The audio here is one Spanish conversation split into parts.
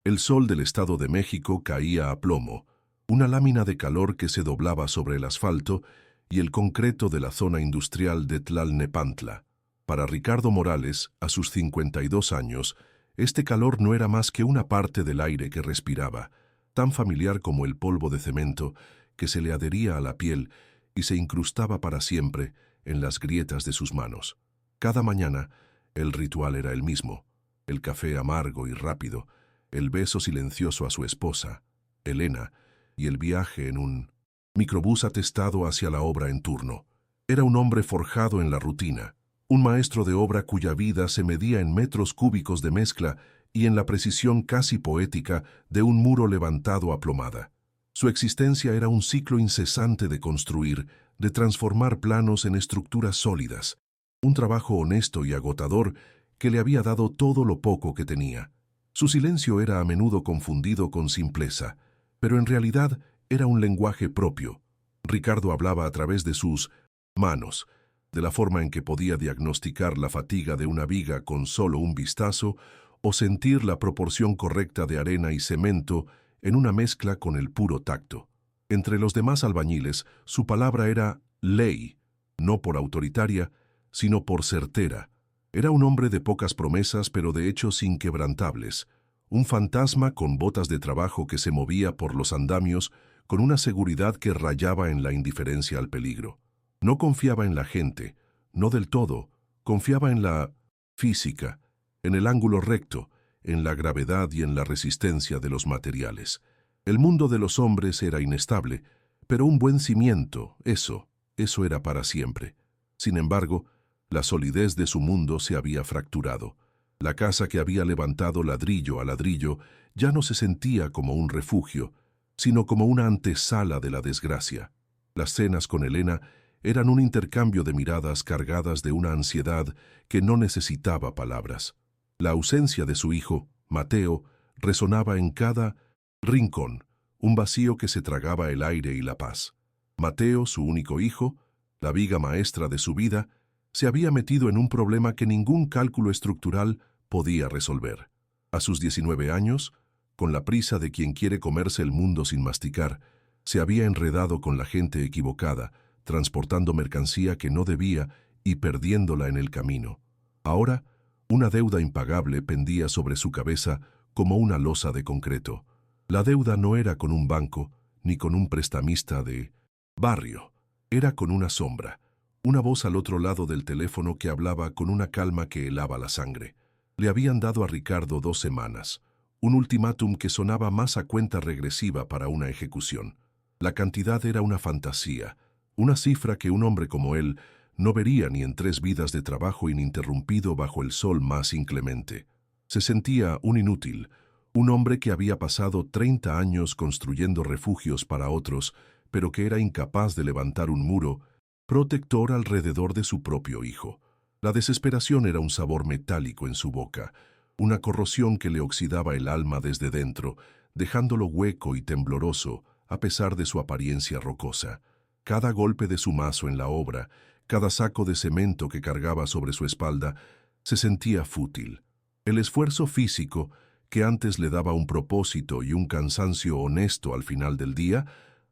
El sol del Estado de México caía a plomo, una lámina de calor que se doblaba sobre el asfalto y el concreto de la zona industrial de Tlalnepantla. Para Ricardo Morales, a sus 52 años, este calor no era más que una parte del aire que respiraba, tan familiar como el polvo de cemento que se le adhería a la piel y se incrustaba para siempre en las grietas de sus manos. Cada mañana, el ritual era el mismo: el café amargo y rápido, el beso silencioso a su esposa, Elena, y el viaje en un microbús atestado hacia la obra en turno. Era un hombre forjado en la rutina, un maestro de obra cuya vida se medía en metros cúbicos de mezcla y en la precisión casi poética de un muro levantado a plomada. Su existencia era un ciclo incesante de construir, de transformar planos en estructuras sólidas, un trabajo honesto y agotador que le había dado todo lo poco que tenía. Su silencio era a menudo confundido con simpleza, pero en realidad era un lenguaje propio. Ricardo hablaba a través de sus manos, de la forma en que podía diagnosticar la fatiga de una viga con solo un vistazo o sentir la proporción correcta de arena y cemento en una mezcla con el puro tacto. Entre los demás albañiles, su palabra era ley, no por autoritaria, sino por certera. Era un hombre de pocas promesas, pero de hechos inquebrantables, un fantasma con botas de trabajo que se movía por los andamios con una seguridad que rayaba en la indiferencia al peligro. No confiaba en la gente, no del todo, confiaba en la física, en el ángulo recto, en la gravedad y en la resistencia de los materiales. El mundo de los hombres era inestable, pero un buen cimiento, eso era para siempre. Sin embargo, la solidez de su mundo se había fracturado. La casa que había levantado ladrillo a ladrillo ya no se sentía como un refugio, sino como una antesala de la desgracia. Las cenas con Elena eran un intercambio de miradas cargadas de una ansiedad que no necesitaba palabras. La ausencia de su hijo, Mateo, resonaba en cada rincón, un vacío que se tragaba el aire y la paz. Mateo, su único hijo, la viga maestra de su vida, se había metido en un problema que ningún cálculo estructural podía resolver. A sus 19 años, con la prisa de quien quiere comerse el mundo sin masticar, se había enredado con la gente equivocada, transportando mercancía que no debía y perdiéndola en el camino. Ahora, una deuda impagable pendía sobre su cabeza como una losa de concreto. La deuda no era con un banco ni con un prestamista de barrio, era con una sombra, una voz al otro lado del teléfono que hablaba con una calma que helaba la sangre. Le habían dado a Ricardo 2 semanas, un ultimátum que sonaba más a cuenta regresiva para una ejecución. La cantidad era una fantasía, una cifra que un hombre como él no vería ni en 3 vidas de trabajo ininterrumpido bajo el sol más inclemente. Se sentía un inútil, un hombre que había pasado 30 años construyendo refugios para otros, pero que era incapaz de levantar un muro protector alrededor de su propio hijo. La desesperación era un sabor metálico en su boca, una corrosión que le oxidaba el alma desde dentro, dejándolo hueco y tembloroso a pesar de su apariencia rocosa. Cada golpe de su mazo en la obra, cada saco de cemento que cargaba sobre su espalda, se sentía fútil. El esfuerzo físico, que antes le daba un propósito y un cansancio honesto al final del día,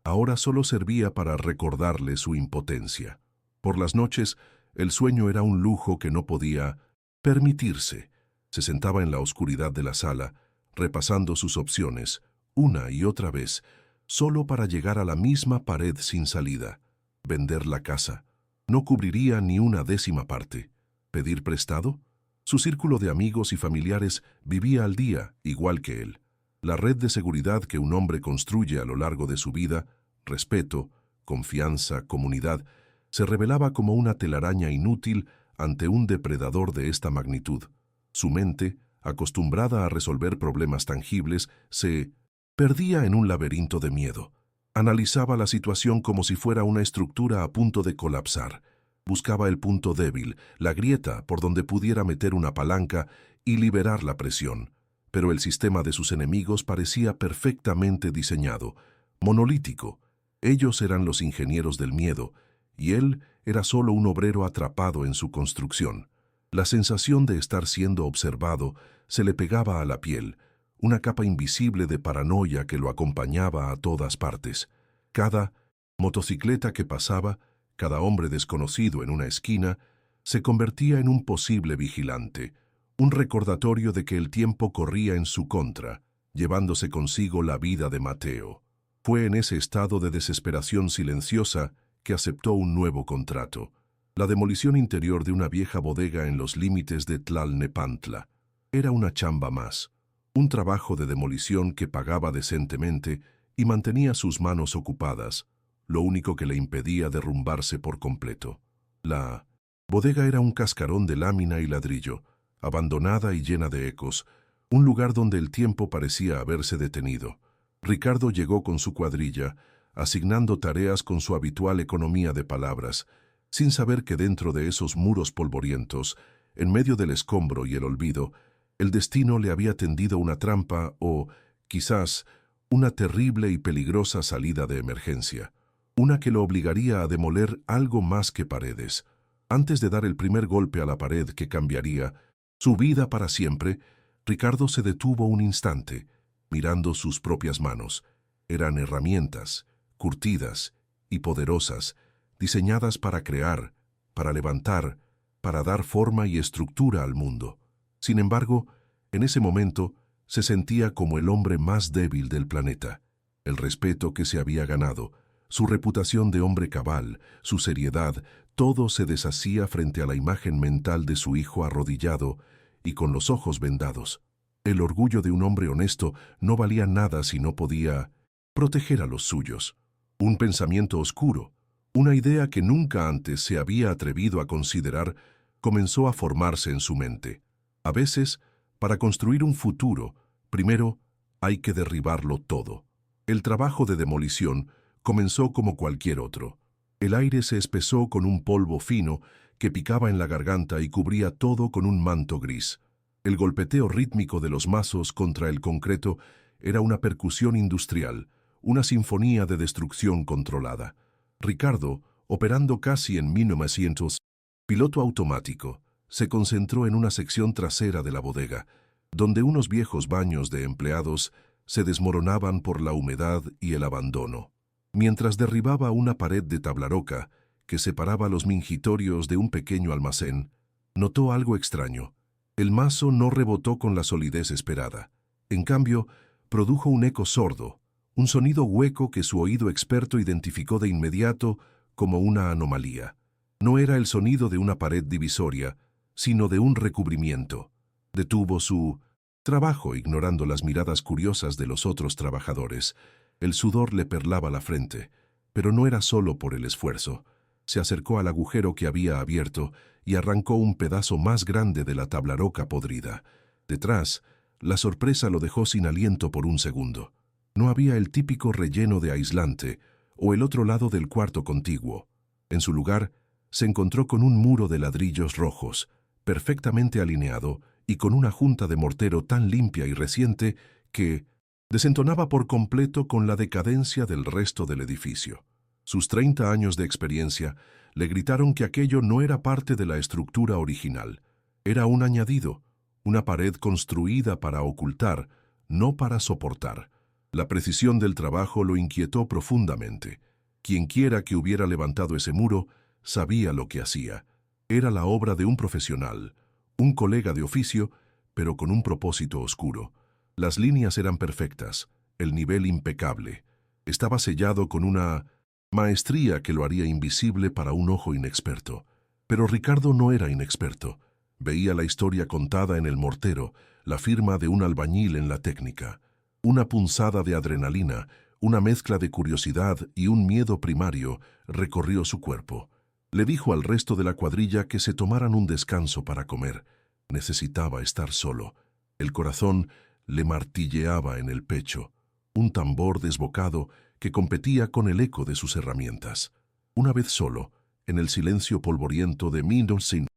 ahora solo servía para recordarle su impotencia. Por las noches, el sueño era un lujo que no podía permitirse. Se sentaba en la oscuridad de la sala, repasando sus opciones, una y otra vez, solo para llegar a la misma pared sin salida. Vender la casa. No cubriría ni una 10ª parte. ¿Pedir prestado? Su círculo de amigos y familiares vivía al día, igual que él. La red de seguridad que un hombre construye a lo largo de su vida, respeto, confianza, comunidad, se revelaba como una telaraña inútil ante un depredador de esta magnitud. Su mente, acostumbrada a resolver problemas tangibles, se perdía en un laberinto de miedo. Analizaba la situación como si fuera una estructura a punto de colapsar. Buscaba el punto débil, la grieta por donde pudiera meter una palanca y liberar la presión. Pero el sistema de sus enemigos parecía perfectamente diseñado, monolítico. Ellos eran los ingenieros del miedo, y él era solo un obrero atrapado en su construcción. La sensación de estar siendo observado se le pegaba a la piel, una capa invisible de paranoia que lo acompañaba a todas partes. Cada motocicleta que pasaba, cada hombre desconocido en una esquina, se convertía en un posible vigilante, un recordatorio de que el tiempo corría en su contra, llevándose consigo la vida de Mateo. Fue en ese estado de desesperación silenciosa que aceptó un nuevo contrato, la demolición interior de una vieja bodega en los límites de Tlalnepantla. Era una chamba más, un trabajo de demolición que pagaba decentemente y mantenía sus manos ocupadas, lo único que le impedía derrumbarse por completo. La bodega era un cascarón de lámina y ladrillo, abandonada y llena de ecos, un lugar donde el tiempo parecía haberse detenido. Ricardo llegó con su cuadrilla, asignando tareas con su habitual economía de palabras, sin saber que dentro de esos muros polvorientos, en medio del escombro y el olvido, el destino le había tendido una trampa o, quizás, una terrible y peligrosa salida de emergencia, una que lo obligaría a demoler algo más que paredes. Antes de dar el primer golpe a la pared que cambiaría su vida para siempre, Ricardo se detuvo un instante, mirando sus propias manos. Eran herramientas, curtidas y poderosas, diseñadas para crear, para levantar, para dar forma y estructura al mundo. Sin embargo, en ese momento se sentía como el hombre más débil del planeta. El respeto que se había ganado, su reputación de hombre cabal, su seriedad, todo se deshacía frente a la imagen mental de su hijo arrodillado y con los ojos vendados. El orgullo de un hombre honesto no valía nada si no podía proteger a los suyos. Un pensamiento oscuro, una idea que nunca antes se había atrevido a considerar, comenzó a formarse en su mente. A veces, para construir un futuro, primero hay que derribarlo todo. El trabajo de demolición comenzó como cualquier otro. El aire se espesó con un polvo fino que picaba en la garganta y cubría todo con un manto gris. El golpeteo rítmico de los mazos contra el concreto era una percusión industrial, una sinfonía de destrucción controlada. Ricardo, operando casi en 1900, piloto automático, se concentró en una sección trasera de la bodega, donde unos viejos baños de empleados se desmoronaban por la humedad y el abandono. Mientras derribaba una pared de tablaroca que separaba los mingitorios de un pequeño almacén, notó algo extraño. El mazo no rebotó con la solidez esperada. En cambio, produjo un eco sordo, un sonido hueco que su oído experto identificó de inmediato como una anomalía. No era el sonido de una pared divisoria, sino de un recubrimiento. Detuvo su trabajo ignorando las miradas curiosas de los otros trabajadores. El sudor le perlaba la frente, pero no era solo por el esfuerzo. Se acercó al agujero que había abierto y arrancó un pedazo más grande de la tablaroca podrida. Detrás, la sorpresa lo dejó sin aliento por un segundo. No había el típico relleno de aislante o el otro lado del cuarto contiguo. En su lugar, se encontró con un muro de ladrillos rojos, perfectamente alineado y con una junta de mortero tan limpia y reciente que desentonaba por completo con la decadencia del resto del edificio. Sus 30 años de experiencia le gritaron que aquello no era parte de la estructura original. Era un añadido, una pared construida para ocultar, no para soportar. La precisión del trabajo lo inquietó profundamente. Quienquiera que hubiera levantado ese muro sabía lo que hacía. Era la obra de un profesional, un colega de oficio, pero con un propósito oscuro. Las líneas eran perfectas, el nivel impecable. Estaba sellado con una maestría que lo haría invisible para un ojo inexperto. Pero Ricardo no era inexperto. Veía la historia contada en el mortero, la firma de un albañil en la técnica. Una punzada de adrenalina, una mezcla de curiosidad y un miedo primario recorrió su cuerpo. Le dijo al resto de la cuadrilla que se tomaran un descanso para comer. Necesitaba estar solo. El corazón le martilleaba en el pecho, un tambor desbocado que competía con el eco de sus herramientas. Una vez solo, en el silencio polvoriento de Mindolsin,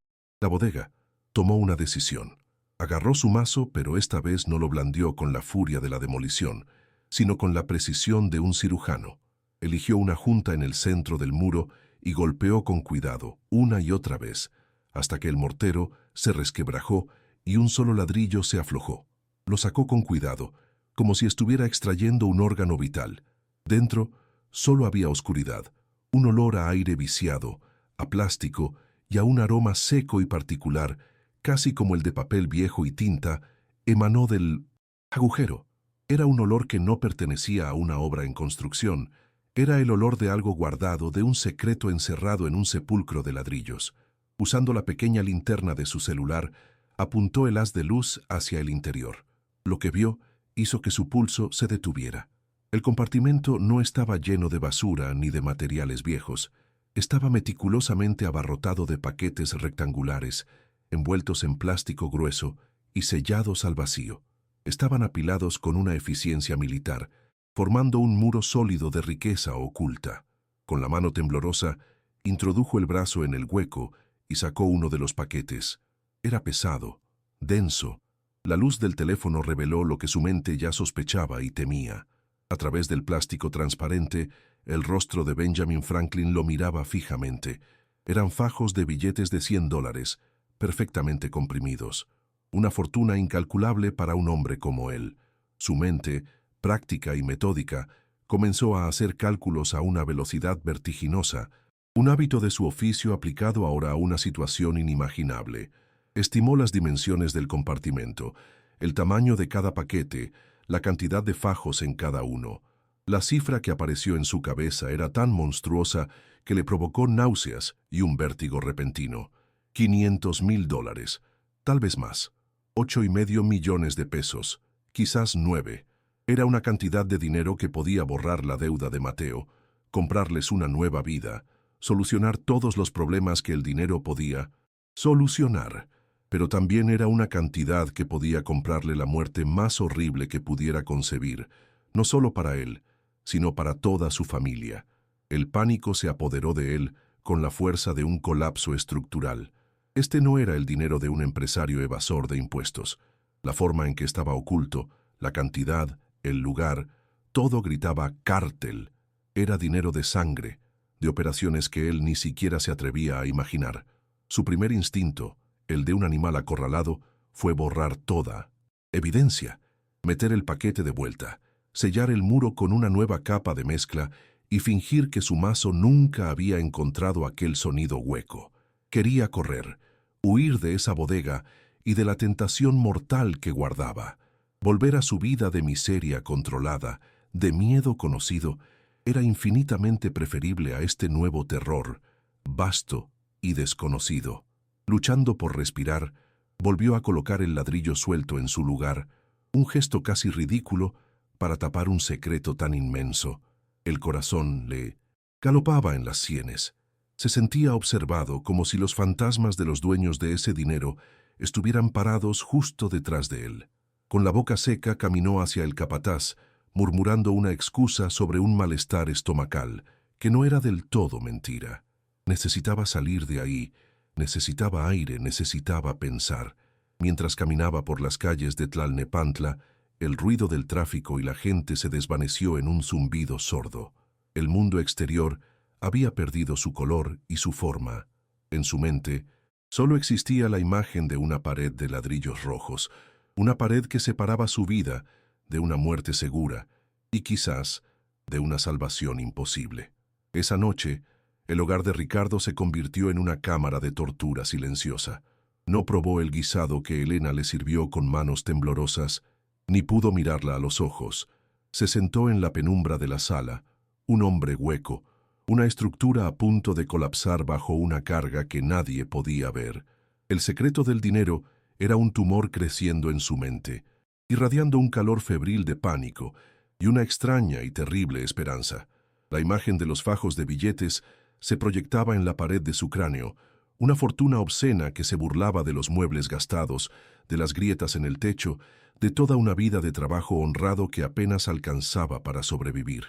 la bodega, tomó una decisión. Agarró su mazo, pero esta vez no lo blandió con la furia de la demolición, sino con la precisión de un cirujano. Eligió una junta en el centro del muro y golpeó con cuidado, una y otra vez, hasta que el mortero se resquebrajó y un solo ladrillo se aflojó. Lo sacó con cuidado, como si estuviera extrayendo un órgano vital. Dentro solo había oscuridad, un olor a aire viciado, a plástico y a un aroma seco y particular, casi como el de papel viejo y tinta, emanó del agujero. Era un olor que no pertenecía a una obra en construcción. Era el olor de algo guardado, de un secreto encerrado en un sepulcro de ladrillos. Usando la pequeña linterna de su celular, apuntó el haz de luz hacia el interior. Lo que vio hizo que su pulso se detuviera. El compartimento no estaba lleno de basura ni de materiales viejos. Estaba meticulosamente abarrotado de paquetes rectangulares, envueltos en plástico grueso y sellados al vacío. Estaban apilados con una eficiencia militar, formando un muro sólido de riqueza oculta. Con la mano temblorosa, introdujo el brazo en el hueco y sacó uno de los paquetes. Era pesado, denso. La luz del teléfono reveló lo que su mente ya sospechaba y temía. A través del plástico transparente, el rostro de Benjamin Franklin lo miraba fijamente. Eran fajos de billetes de $100, perfectamente comprimidos. Una fortuna incalculable para un hombre como él. Su mente, práctica y metódica, comenzó a hacer cálculos a una velocidad vertiginosa, un hábito de su oficio aplicado ahora a una situación inimaginable. Estimó las dimensiones del compartimento, el tamaño de cada paquete, la cantidad de fajos en cada uno. La cifra que apareció en su cabeza era tan monstruosa que le provocó náuseas y un vértigo repentino. $500,000, tal vez más. 8,5 millones de pesos, quizás 9. Era una cantidad de dinero que podía borrar la deuda de Mateo, comprarles una nueva vida, solucionar todos los problemas que el dinero podía solucionar. Pero también era una cantidad que podía comprarle la muerte más horrible que pudiera concebir, no solo para él, sino para toda su familia. El pánico se apoderó de él con la fuerza de un colapso estructural. Este no era el dinero de un empresario evasor de impuestos. La forma en que estaba oculto, la cantidad, el lugar, todo gritaba cártel. Era dinero de sangre, de operaciones que él ni siquiera se atrevía a imaginar. Su primer instinto, el de un animal acorralado, fue borrar toda evidencia, meter el paquete de vuelta, sellar el muro con una nueva capa de mezcla y fingir que su mazo nunca había encontrado aquel sonido hueco. Quería correr, huir de esa bodega y de la tentación mortal que guardaba. Volver a su vida de miseria controlada, de miedo conocido, era infinitamente preferible a este nuevo terror, vasto y desconocido. Luchando por respirar, volvió a colocar el ladrillo suelto en su lugar, un gesto casi ridículo para tapar un secreto tan inmenso. El corazón le galopaba en las sienes. Se sentía observado, como si los fantasmas de los dueños de ese dinero estuvieran parados justo detrás de él. Con la boca seca caminó hacia el capataz, murmurando una excusa sobre un malestar estomacal, que no era del todo mentira. Necesitaba salir de ahí, necesitaba aire, necesitaba pensar. Mientras caminaba por las calles de Tlalnepantla, el ruido del tráfico y la gente se desvaneció en un zumbido sordo. El mundo exterior había perdido su color y su forma. En su mente, solo existía la imagen de una pared de ladrillos rojos, una pared que separaba su vida de una muerte segura y quizás de una salvación imposible. Esa noche, el hogar de Ricardo se convirtió en una cámara de tortura silenciosa. No probó el guisado que Elena le sirvió con manos temblorosas, ni pudo mirarla a los ojos. Se sentó en la penumbra de la sala, un hombre hueco, una estructura a punto de colapsar bajo una carga que nadie podía ver. El secreto del dinero era un tumor creciendo en su mente, irradiando un calor febril de pánico y una extraña y terrible esperanza. La imagen de los fajos de billetes se proyectaba en la pared de su cráneo, una fortuna obscena que se burlaba de los muebles gastados, de las grietas en el techo, de toda una vida de trabajo honrado que apenas alcanzaba para sobrevivir.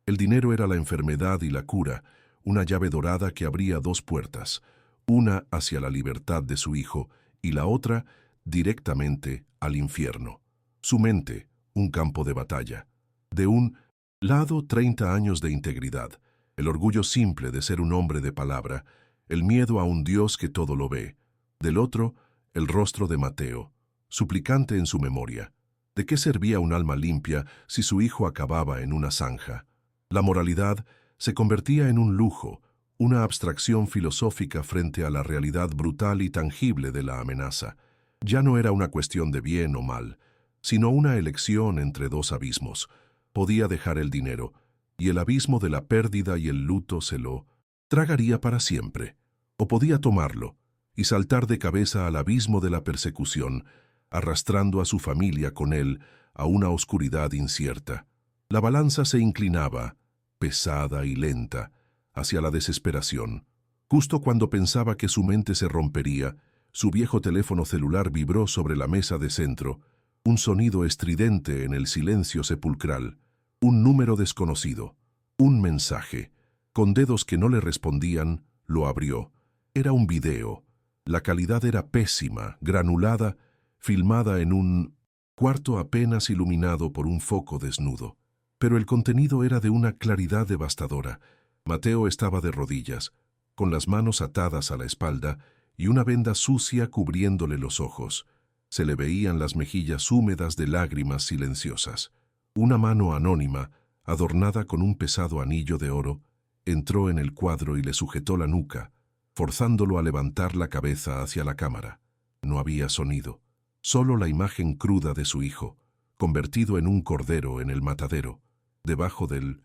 El dinero era la enfermedad y la cura, una llave dorada que abría dos puertas, una hacia la libertad de su hijo y la otra directamente al infierno. Su mente, un campo de batalla. De un lado, 30 años de integridad, el orgullo simple de ser un hombre de palabra, el miedo a un Dios que todo lo ve. Del otro, el rostro de Mateo, suplicante en su memoria. ¿De qué servía un alma limpia si su hijo acababa en una zanja? La moralidad se convertía en un lujo, una abstracción filosófica frente a la realidad brutal y tangible de la amenaza. Ya no era una cuestión de bien o mal, sino una elección entre dos abismos. Podía dejar el dinero, y el abismo de la pérdida y el luto se lo tragaría para siempre. O podía tomarlo y saltar de cabeza al abismo de la persecución, arrastrando a su familia con él a una oscuridad incierta. La balanza se inclinaba, pesada y lenta, hacia la desesperación. Justo cuando pensaba que su mente se rompería, su viejo teléfono celular vibró sobre la mesa de centro, un sonido estridente en el silencio sepulcral, un número desconocido, un mensaje. Con dedos que no le respondían, lo abrió. Era un video. La calidad era pésima, granulada, filmada en un cuarto apenas iluminado por un foco desnudo. Pero el contenido era de una claridad devastadora. Mateo estaba de rodillas, con las manos atadas a la espalda y una venda sucia cubriéndole los ojos. Se le veían las mejillas húmedas de lágrimas silenciosas. Una mano anónima, adornada con un pesado anillo de oro, entró en el cuadro y le sujetó la nuca, forzándolo a levantar la cabeza hacia la cámara. No había sonido, solo la imagen cruda de su hijo, convertido en un cordero en el matadero. Debajo del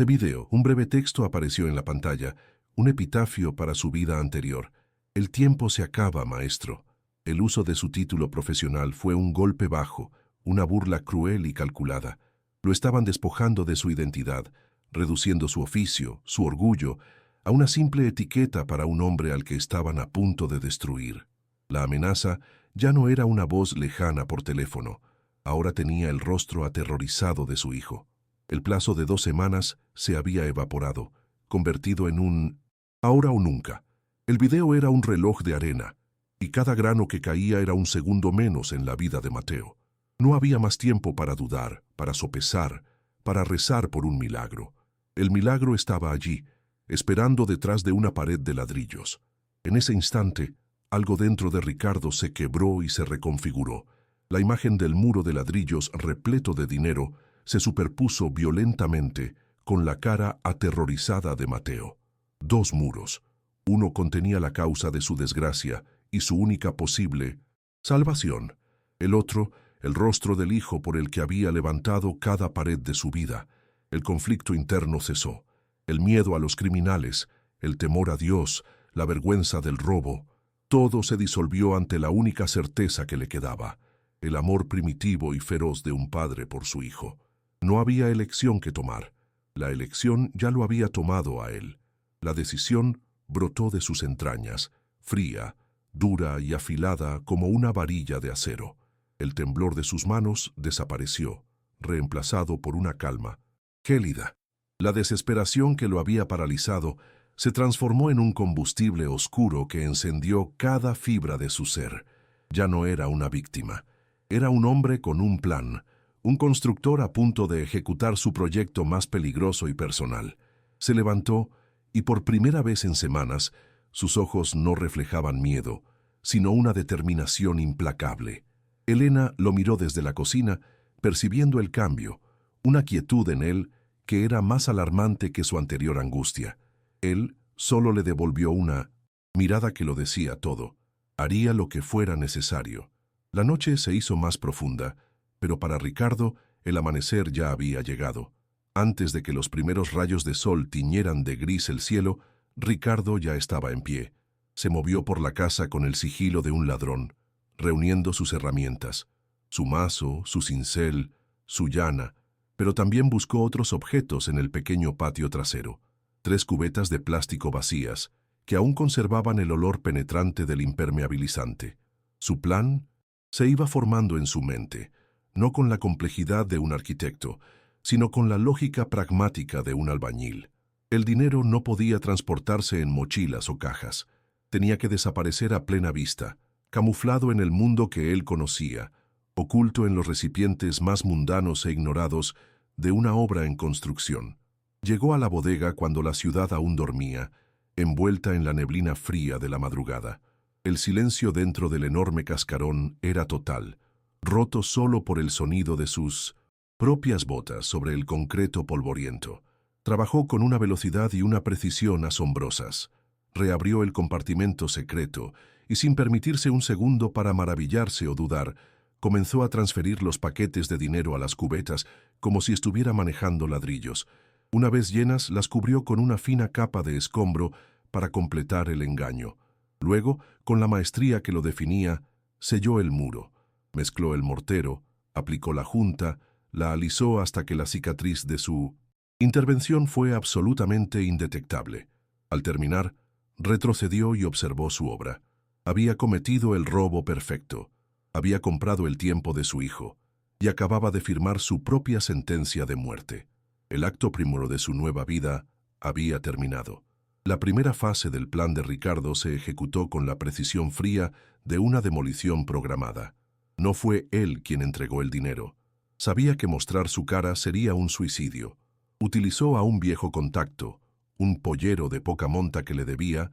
video, un breve texto apareció en la pantalla, un epitafio para su vida anterior. El tiempo se acaba, maestro. El uso de su título profesional fue un golpe bajo, una burla cruel y calculada. Lo estaban despojando de su identidad, reduciendo su oficio, su orgullo, a una simple etiqueta para un hombre al que estaban a punto de destruir. La amenaza ya no era una voz lejana por teléfono, ahora tenía el rostro aterrorizado de su hijo. El plazo de 2 semanas se había evaporado, convertido en un ahora o nunca. El video era un reloj de arena, y cada grano que caía era un segundo menos en la vida de Mateo. No había más tiempo para dudar, para sopesar, para rezar por un milagro. El milagro estaba allí, esperando detrás de una pared de ladrillos. En ese instante, algo dentro de Ricardo se quebró y se reconfiguró. La imagen del muro de ladrillos repleto de dinero se superpuso violentamente con la cara aterrorizada de Mateo. 2 muros. Uno contenía la causa de su desgracia y su única posible salvación. El otro, el rostro del hijo por el que había levantado cada pared de su vida. El conflicto interno cesó. El miedo a los criminales, el temor a Dios, la vergüenza del robo, todo se disolvió ante la única certeza que le quedaba, el amor primitivo y feroz de un padre por su hijo. No había elección que tomar. La elección ya lo había tomado a él. La decisión brotó de sus entrañas, fría, dura y afilada como una varilla de acero. El temblor de sus manos desapareció, reemplazado por una calma gélida. La desesperación que lo había paralizado se transformó en un combustible oscuro que encendió cada fibra de su ser. Ya no era una víctima. Era un hombre con un plan, un constructor a punto de ejecutar su proyecto más peligroso y personal. Se levantó y por primera vez en semanas sus ojos no reflejaban miedo, sino una determinación implacable. Elena lo miró desde la cocina, percibiendo el cambio, una quietud en él que era más alarmante que su anterior angustia. Él solo le devolvió una mirada que lo decía todo. Haría lo que fuera necesario. La noche se hizo más profunda, pero para Ricardo el amanecer ya había llegado. Antes de que los primeros rayos de sol tiñeran de gris el cielo, Ricardo ya estaba en pie. Se movió por la casa con el sigilo de un ladrón, reuniendo sus herramientas, su mazo, su cincel, su llana, pero también buscó otros objetos en el pequeño patio trasero. 3 cubetas de plástico vacías, que aún conservaban el olor penetrante del impermeabilizante. Su plan se iba formando en su mente, no con la complejidad de un arquitecto, sino con la lógica pragmática de un albañil. El dinero no podía transportarse en mochilas o cajas. Tenía que desaparecer a plena vista, camuflado en el mundo que él conocía, oculto en los recipientes más mundanos e ignorados de una obra en construcción. Llegó a la bodega cuando la ciudad aún dormía, envuelta en la neblina fría de la madrugada. El silencio dentro del enorme cascarón era total. roto solo por el sonido de sus propias botas sobre el concreto polvoriento. Trabajó con una velocidad y una precisión asombrosas. Reabrió el compartimento secreto y, sin permitirse un segundo para maravillarse o dudar, comenzó a transferir los paquetes de dinero a las cubetas como si estuviera manejando ladrillos. Una vez llenas, las cubrió con una fina capa de escombro para completar el engaño. Luego, con la maestría que lo definía, selló el muro, mezcló el mortero, aplicó la junta, la alisó hasta que la cicatriz de su intervención fue absolutamente indetectable. Al terminar, retrocedió y observó su obra. Había cometido el robo perfecto. Había comprado el tiempo de su hijo y acababa de firmar su propia sentencia de muerte. El acto primero de su nueva vida había terminado. La primera fase del plan de Ricardo se ejecutó con la precisión fría de una demolición programada. No fue él quien entregó el dinero. Sabía que mostrar su cara sería un suicidio. Utilizó a un viejo contacto, un pollero de poca monta que le debía,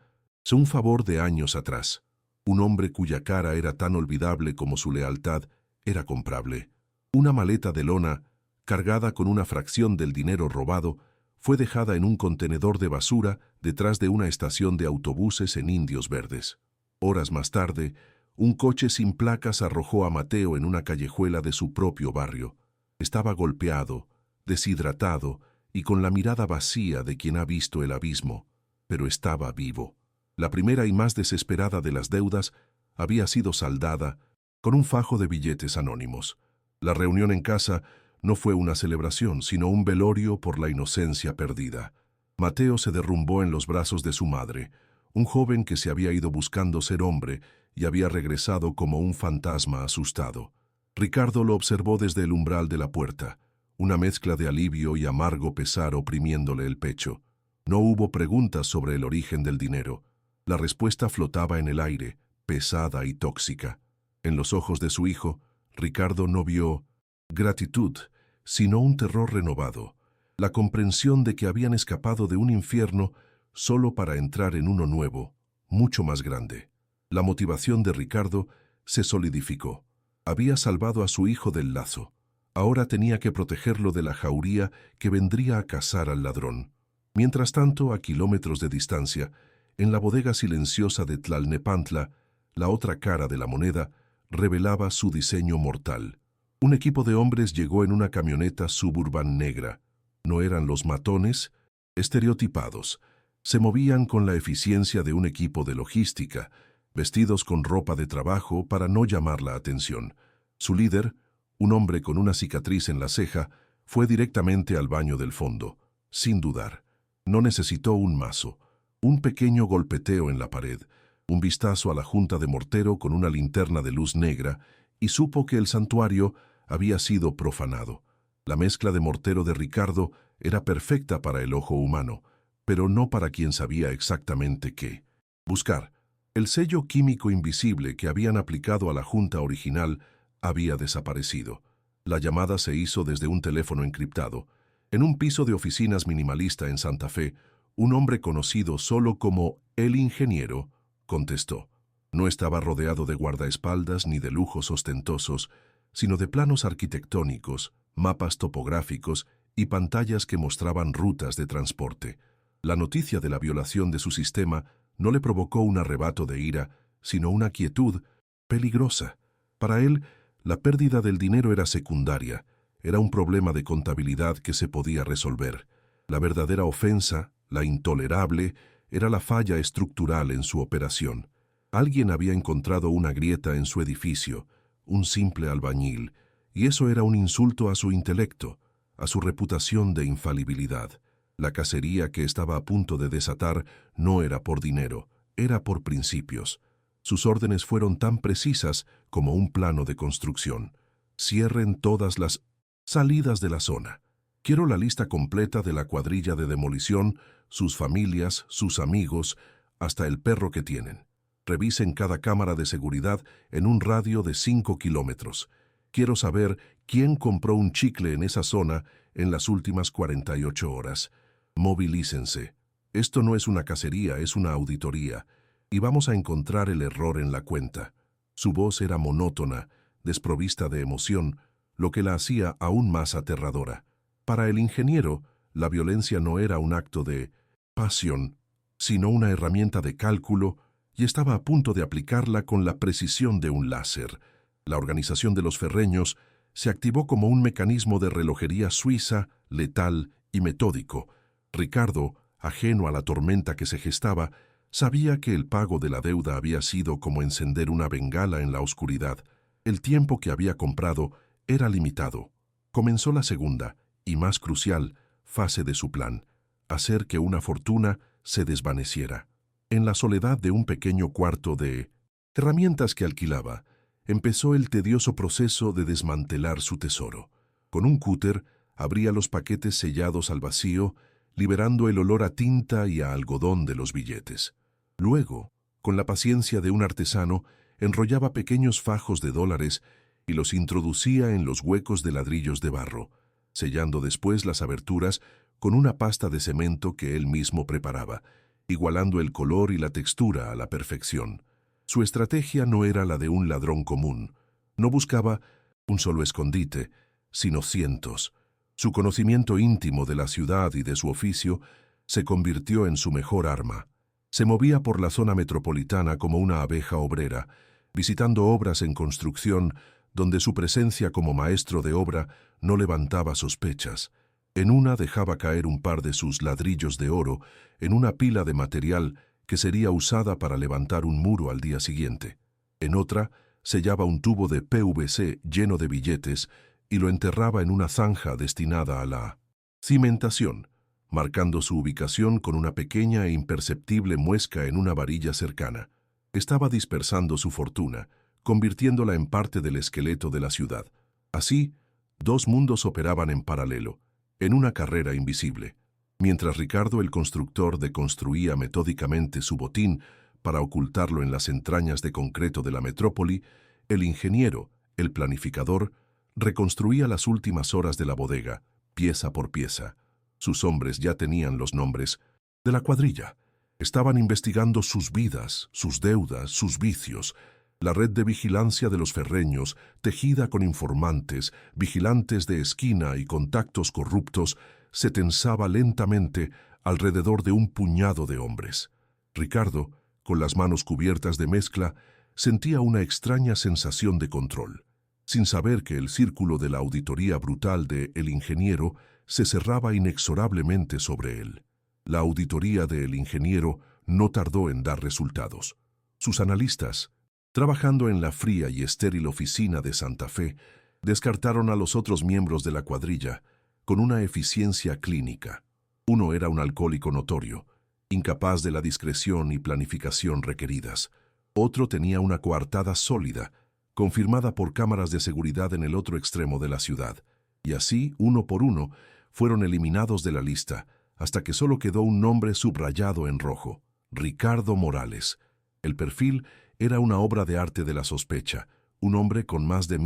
un favor de años atrás. Un hombre cuya cara era tan olvidable como su lealtad era comprable. Una maleta de lona, cargada con una fracción del dinero robado, fue dejada en un contenedor de basura detrás de una estación de autobuses en Indios Verdes. Horas más tarde, un coche sin placas arrojó a Mateo en una callejuela de su propio barrio. Estaba golpeado, deshidratado y con la mirada vacía de quien ha visto el abismo, pero estaba vivo. La primera y más desesperada de las deudas había sido saldada con un fajo de billetes anónimos. La reunión en casa no fue una celebración, sino un velorio por la inocencia perdida. Mateo se derrumbó en los brazos de su madre, un joven que se había ido buscando ser hombre y había regresado como un fantasma asustado. Ricardo lo observó desde el umbral de la puerta, una mezcla de alivio y amargo pesar oprimiéndole el pecho. No hubo preguntas sobre el origen del dinero. La respuesta flotaba en el aire, pesada y tóxica. En los ojos de su hijo, Ricardo no vio gratitud, sino un terror renovado, la comprensión de que habían escapado de un infierno solo para entrar en uno nuevo, mucho más grande. La motivación de Ricardo se solidificó. Había salvado a su hijo del lazo. Ahora tenía que protegerlo de la jauría que vendría a cazar al ladrón. Mientras tanto, a kilómetros de distancia, en la bodega silenciosa de Tlalnepantla, la otra cara de la moneda revelaba su diseño mortal. Un equipo de hombres llegó en una camioneta Suburban negra. No eran los matones estereotipados. Se movían con la eficiencia de un equipo de logística, vestidos con ropa de trabajo para no llamar la atención. Su líder, un hombre con una cicatriz en la ceja, fue directamente al baño del fondo, sin dudar. No necesitó un mazo, un pequeño golpeteo en la pared, un vistazo a la junta de mortero con una linterna de luz negra, y supo que el santuario había sido profanado. La mezcla de mortero de Ricardo era perfecta para el ojo humano, pero no para quien sabía exactamente qué buscar. El sello químico invisible que habían aplicado a la junta original había desaparecido. La llamada se hizo desde un teléfono encriptado. En un piso de oficinas minimalista en Santa Fe, un hombre conocido solo como el ingeniero contestó. No estaba rodeado de guardaespaldas ni de lujos ostentosos, sino de planos arquitectónicos, mapas topográficos y pantallas que mostraban rutas de transporte. La noticia de la violación de su sistema no le provocó un arrebato de ira, sino una quietud peligrosa. Para él, la pérdida del dinero era secundaria, era un problema de contabilidad que se podía resolver. La verdadera ofensa, la intolerable, era la falla estructural en su operación. Alguien había encontrado una grieta en su edificio, un simple albañil, y eso era un insulto a su intelecto, a su reputación de infalibilidad. La cacería que estaba a punto de desatar no era por dinero, era por principios. Sus órdenes fueron tan precisas como un plano de construcción. Cierren todas las salidas de la zona. Quiero la lista completa de la cuadrilla de demolición, sus familias, sus amigos, hasta el perro que tienen. Revisen cada cámara de seguridad en un radio de 5 kilómetros. Quiero saber quién compró un chicle en esa zona en las últimas 48 horas. Movilícense. Esto no es una cacería, es una auditoría. Y vamos a encontrar el error en la cuenta. Su voz era monótona, desprovista de emoción, lo que la hacía aún más aterradora. Para el ingeniero, la violencia no era un acto de pasión, sino una herramienta de cálculo, y estaba a punto de aplicarla con la precisión de un láser. La organización de los ferreños se activó como un mecanismo de relojería suiza, letal y metódico. Ricardo, ajeno a la tormenta que se gestaba, sabía que el pago de la deuda había sido como encender una bengala en la oscuridad. El tiempo que había comprado era limitado. Comenzó la segunda, y más crucial, fase de su plan: hacer que una fortuna se desvaneciera. En la soledad de un pequeño cuarto de herramientas que alquilaba, empezó el tedioso proceso de desmantelar su tesoro. Con un cúter, abría los paquetes sellados al vacío, liberando el olor a tinta y a algodón de los billetes. Luego, con la paciencia de un artesano, enrollaba pequeños fajos de dólares y los introducía en los huecos de ladrillos de barro, sellando después las aberturas con una pasta de cemento que él mismo preparaba, igualando el color y la textura a la perfección. Su estrategia no era la de un ladrón común. No buscaba un solo escondite, sino cientos. Su conocimiento íntimo de la ciudad y de su oficio se convirtió en su mejor arma. Se movía por la zona metropolitana como una abeja obrera, visitando obras en construcción donde su presencia como maestro de obra no levantaba sospechas. En una dejaba caer un par de sus ladrillos de oro en una pila de material que sería usada para levantar un muro al día siguiente. En otra, sellaba un tubo de PVC lleno de billetes y lo enterraba en una zanja destinada a la cimentación, marcando su ubicación con una pequeña e imperceptible muesca en una varilla cercana. Estaba dispersando su fortuna, convirtiéndola en parte del esqueleto de la ciudad. Así, dos mundos operaban en paralelo, en una carrera invisible. Mientras Ricardo el constructor deconstruía metódicamente su botín para ocultarlo en las entrañas de concreto de la metrópoli, el ingeniero, el planificador, reconstruía las últimas horas de la bodega, pieza por pieza. Sus hombres ya tenían los nombres de la cuadrilla. Estaban investigando sus vidas, sus deudas, sus vicios. La red de vigilancia de los ferreños, tejida con informantes, vigilantes de esquina y contactos corruptos, se tensaba lentamente alrededor de un puñado de hombres. Ricardo, con las manos cubiertas de mezcla, sentía una extraña sensación de control, sin saber que el círculo de la auditoría brutal de El Ingeniero se cerraba inexorablemente sobre él. La auditoría de El Ingeniero no tardó en dar resultados. Sus analistas, trabajando en la fría y estéril oficina de Santa Fe, descartaron a los otros miembros de la cuadrilla con una eficiencia clínica. Uno era un alcohólico notorio, incapaz de la discreción y planificación requeridas. Otro tenía una coartada sólida, confirmada por cámaras de seguridad en el otro extremo de la ciudad. Y así, uno por uno, fueron eliminados de la lista, hasta que solo quedó un nombre subrayado en rojo: Ricardo Morales. El perfil era una obra de arte de la sospecha, un hombre con más de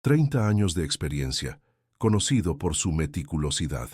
30 años de experiencia, conocido por su meticulosidad.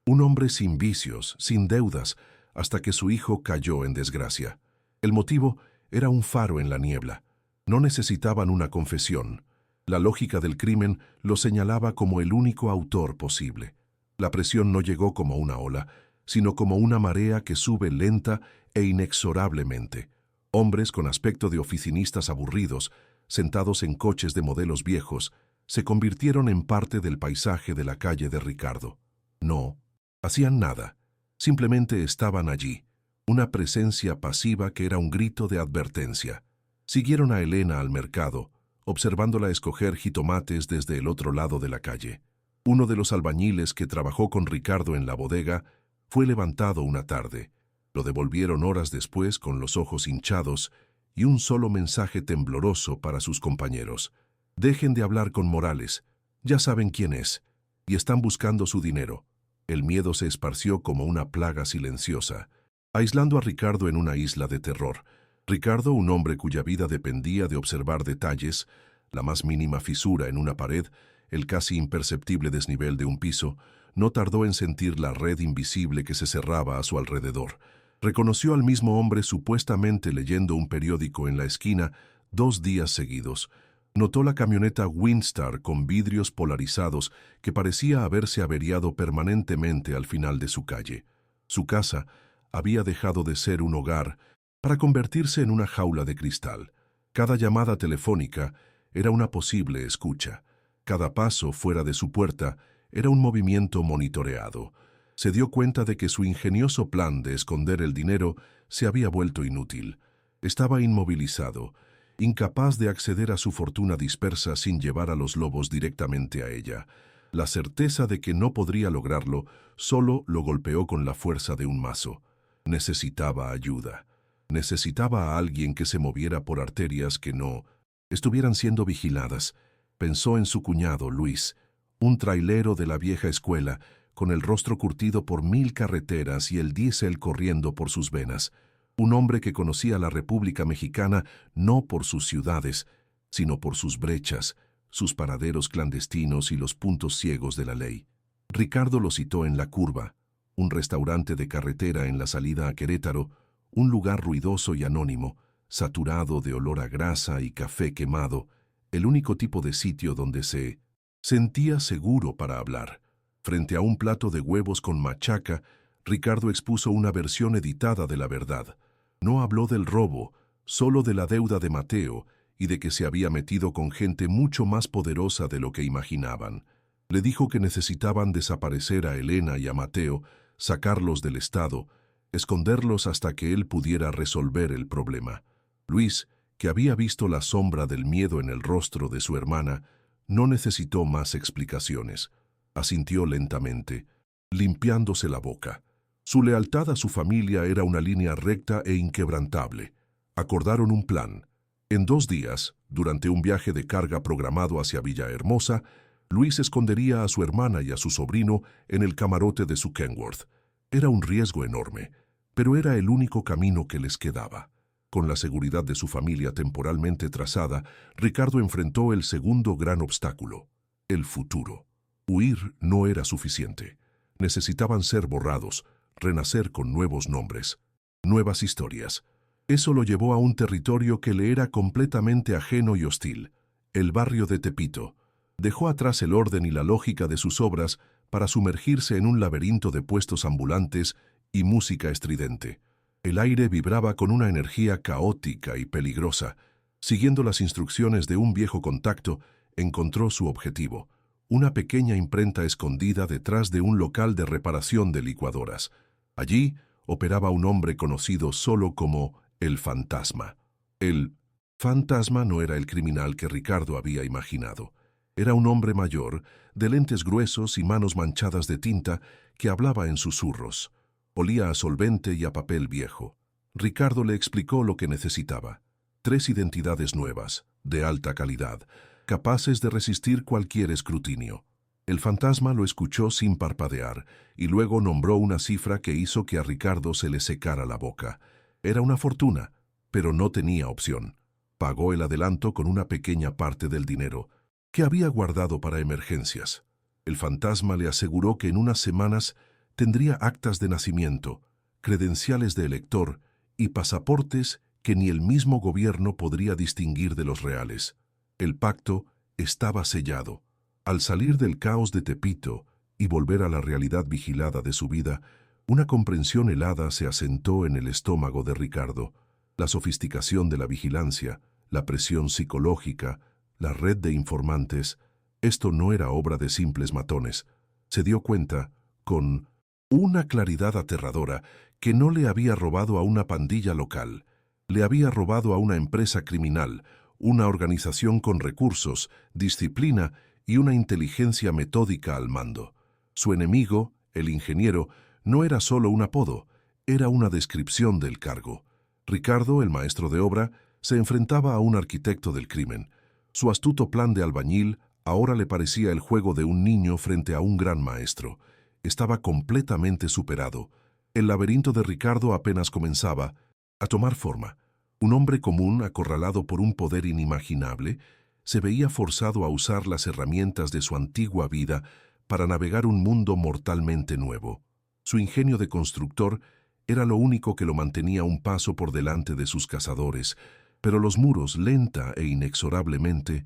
Un hombre sin vicios, sin deudas, hasta que su hijo cayó en desgracia. El motivo era un faro en la niebla. No necesitaban una confesión. La lógica del crimen lo señalaba como el único autor posible. La presión no llegó como una ola, sino como una marea que sube lenta e inexorablemente. Hombres con aspecto de oficinistas aburridos, sentados en coches de modelos viejos, se convirtieron en parte del paisaje de la calle de Ricardo. No hacían nada, simplemente estaban allí, una presencia pasiva que era un grito de advertencia. Siguieron a Elena al mercado, observándola escoger jitomates desde el otro lado de la calle. Uno de los albañiles que trabajó con Ricardo en la bodega fue levantado una tarde. Lo devolvieron horas después con los ojos hinchados y un solo mensaje tembloroso para sus compañeros: dejen de hablar con Morales, ya saben quién es, y están buscando su dinero. El miedo se esparció como una plaga silenciosa, aislando a Ricardo en una isla de terror. Ricardo, un hombre cuya vida dependía de observar detalles, la más mínima fisura en una pared, el casi imperceptible desnivel de un piso, no tardó en sentir la red invisible que se cerraba a su alrededor. Reconoció al mismo hombre supuestamente leyendo un periódico en la esquina 2 días seguidos, Notó la camioneta Windstar con vidrios polarizados que parecía haberse averiado permanentemente al final de su calle. Su casa había dejado de ser un hogar para convertirse en una jaula de cristal. Cada llamada telefónica era una posible escucha. Cada paso fuera de su puerta era un movimiento monitoreado. Se dio cuenta de que su ingenioso plan de esconder el dinero se había vuelto inútil. Estaba inmovilizado, incapaz de acceder a su fortuna dispersa sin llevar a los lobos directamente a ella. La certeza de que no podría lograrlo solo lo golpeó con la fuerza de un mazo. Necesitaba ayuda. Necesitaba a alguien que se moviera por arterias que no estuvieran siendo vigiladas. Pensó en su cuñado, Luis, un trailero de la vieja escuela, con el rostro curtido por 1000 carreteras y el diésel corriendo por sus venas. Un hombre que conocía la República Mexicana no por sus ciudades, sino por sus brechas, sus paraderos clandestinos y los puntos ciegos de la ley. Ricardo lo citó en La Curva, un restaurante de carretera en la salida a Querétaro, un lugar ruidoso y anónimo, saturado de olor a grasa y café quemado, el único tipo de sitio donde se sentía seguro para hablar. Frente a un plato de huevos con machaca, Ricardo expuso una versión editada de la verdad. No habló del robo, solo de la deuda de Mateo y de que se había metido con gente mucho más poderosa de lo que imaginaban. Le dijo que necesitaban desaparecer a Elena y a Mateo, sacarlos del estado, esconderlos hasta que él pudiera resolver el problema. Luis, que había visto la sombra del miedo en el rostro de su hermana, no necesitó más explicaciones. Asintió lentamente, limpiándose la boca. Su lealtad a su familia era una línea recta e inquebrantable. Acordaron un plan. En 2 días, durante un viaje de carga programado hacia Villahermosa, Luis escondería a su hermana y a su sobrino en el camarote de su Kenworth. Era un riesgo enorme, pero era el único camino que les quedaba. Con la seguridad de su familia temporalmente trazada, Ricardo enfrentó el segundo gran obstáculo, el futuro. Huir no era suficiente. Necesitaban ser borrados, renacer con nuevos nombres, nuevas historias. Eso lo llevó a un territorio que le era completamente ajeno y hostil, el barrio de Tepito. Dejó atrás el orden y la lógica de sus obras para sumergirse en un laberinto de puestos ambulantes y música estridente. El aire vibraba con una energía caótica y peligrosa. Siguiendo las instrucciones de un viejo contacto, encontró su objetivo, una pequeña imprenta escondida detrás de un local de reparación de licuadoras. Allí operaba un hombre conocido solo como el Fantasma. El Fantasma no era el criminal que Ricardo había imaginado. Era un hombre mayor, de lentes gruesos y manos manchadas de tinta, que hablaba en susurros. Olía a solvente y a papel viejo. Ricardo le explicó lo que necesitaba. 3 identidades nuevas, de alta calidad, capaces de resistir cualquier escrutinio. El Fantasma lo escuchó sin parpadear y luego nombró una cifra que hizo que a Ricardo se le secara la boca. Era una fortuna, pero no tenía opción. Pagó el adelanto con una pequeña parte del dinero, que había guardado para emergencias. El Fantasma le aseguró que en unas semanas tendría actas de nacimiento, credenciales de elector y pasaportes que ni el mismo gobierno podría distinguir de los reales. El pacto estaba sellado. Al salir del caos de Tepito y volver a la realidad vigilada de su vida, una comprensión helada se asentó en el estómago de Ricardo. La sofisticación de la vigilancia, la presión psicológica, la red de informantes, esto no era obra de simples matones. Se dio cuenta, con una claridad aterradora, que no le había robado a una pandilla local, le había robado a una empresa criminal, una organización con recursos, disciplina y una inteligencia metódica al mando. Su enemigo, el ingeniero, no era solo un apodo, era una descripción del cargo. Ricardo, el maestro de obra, se enfrentaba a un arquitecto del crimen. Su astuto plan de albañil ahora le parecía el juego de un niño frente a un gran maestro. Estaba completamente superado. El laberinto de Ricardo apenas comenzaba a tomar forma. Un hombre común, acorralado por un poder inimaginable, se veía forzado a usar las herramientas de su antigua vida para navegar un mundo mortalmente nuevo. Su ingenio de constructor era lo único que lo mantenía un paso por delante de sus cazadores, pero los muros, lenta e inexorablemente,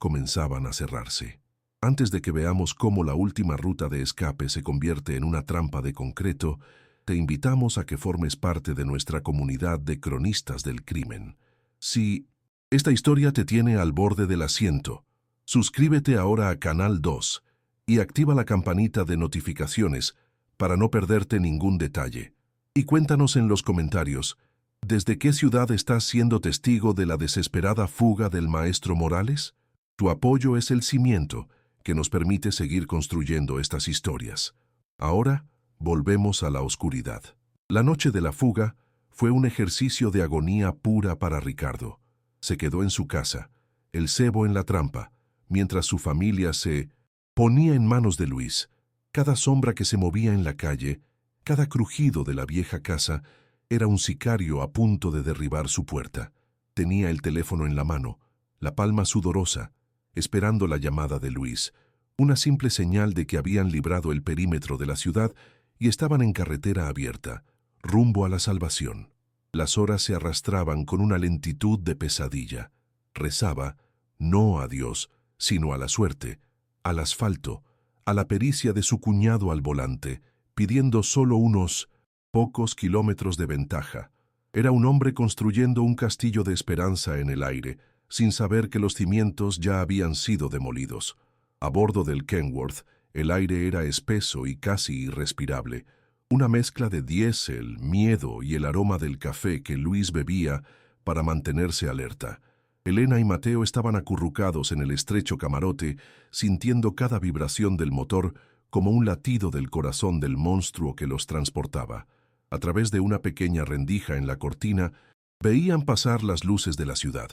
comenzaban a cerrarse. Antes de que veamos cómo la última ruta de escape se convierte en una trampa de concreto, te invitamos a que formes parte de nuestra comunidad de cronistas del crimen. Si esta historia te tiene al borde del asiento, suscríbete ahora a Canal 2 y activa la campanita de notificaciones para no perderte ningún detalle. Y cuéntanos en los comentarios, ¿desde qué ciudad estás siendo testigo de la desesperada fuga del maestro Morales? Tu apoyo es el cimiento que nos permite seguir construyendo estas historias. Ahora, volvemos a la oscuridad. La noche de la fuga fue un ejercicio de agonía pura para Ricardo. Se quedó en su casa, el cebo en la trampa, mientras su familia se ponía en manos de Luis. Cada sombra que se movía en la calle, cada crujido de la vieja casa, era un sicario a punto de derribar su puerta. Tenía el teléfono en la mano, la palma sudorosa, esperando la llamada de Luis, una simple señal de que habían librado el perímetro de la ciudad y estaban en carretera abierta, rumbo a la salvación. Las horas se arrastraban con una lentitud de pesadilla. Rezaba, no a Dios, sino a la suerte, al asfalto, a la pericia de su cuñado al volante, pidiendo solo unos pocos kilómetros de ventaja. Era un hombre construyendo un castillo de esperanza en el aire, sin saber que los cimientos ya habían sido demolidos. A bordo del Kenworth, el aire era espeso y casi irrespirable, una mezcla de diésel, miedo y el aroma del café que Luis bebía para mantenerse alerta. Elena y Mateo estaban acurrucados en el estrecho camarote, sintiendo cada vibración del motor como un latido del corazón del monstruo que los transportaba. A través de una pequeña rendija en la cortina, veían pasar las luces de la ciudad,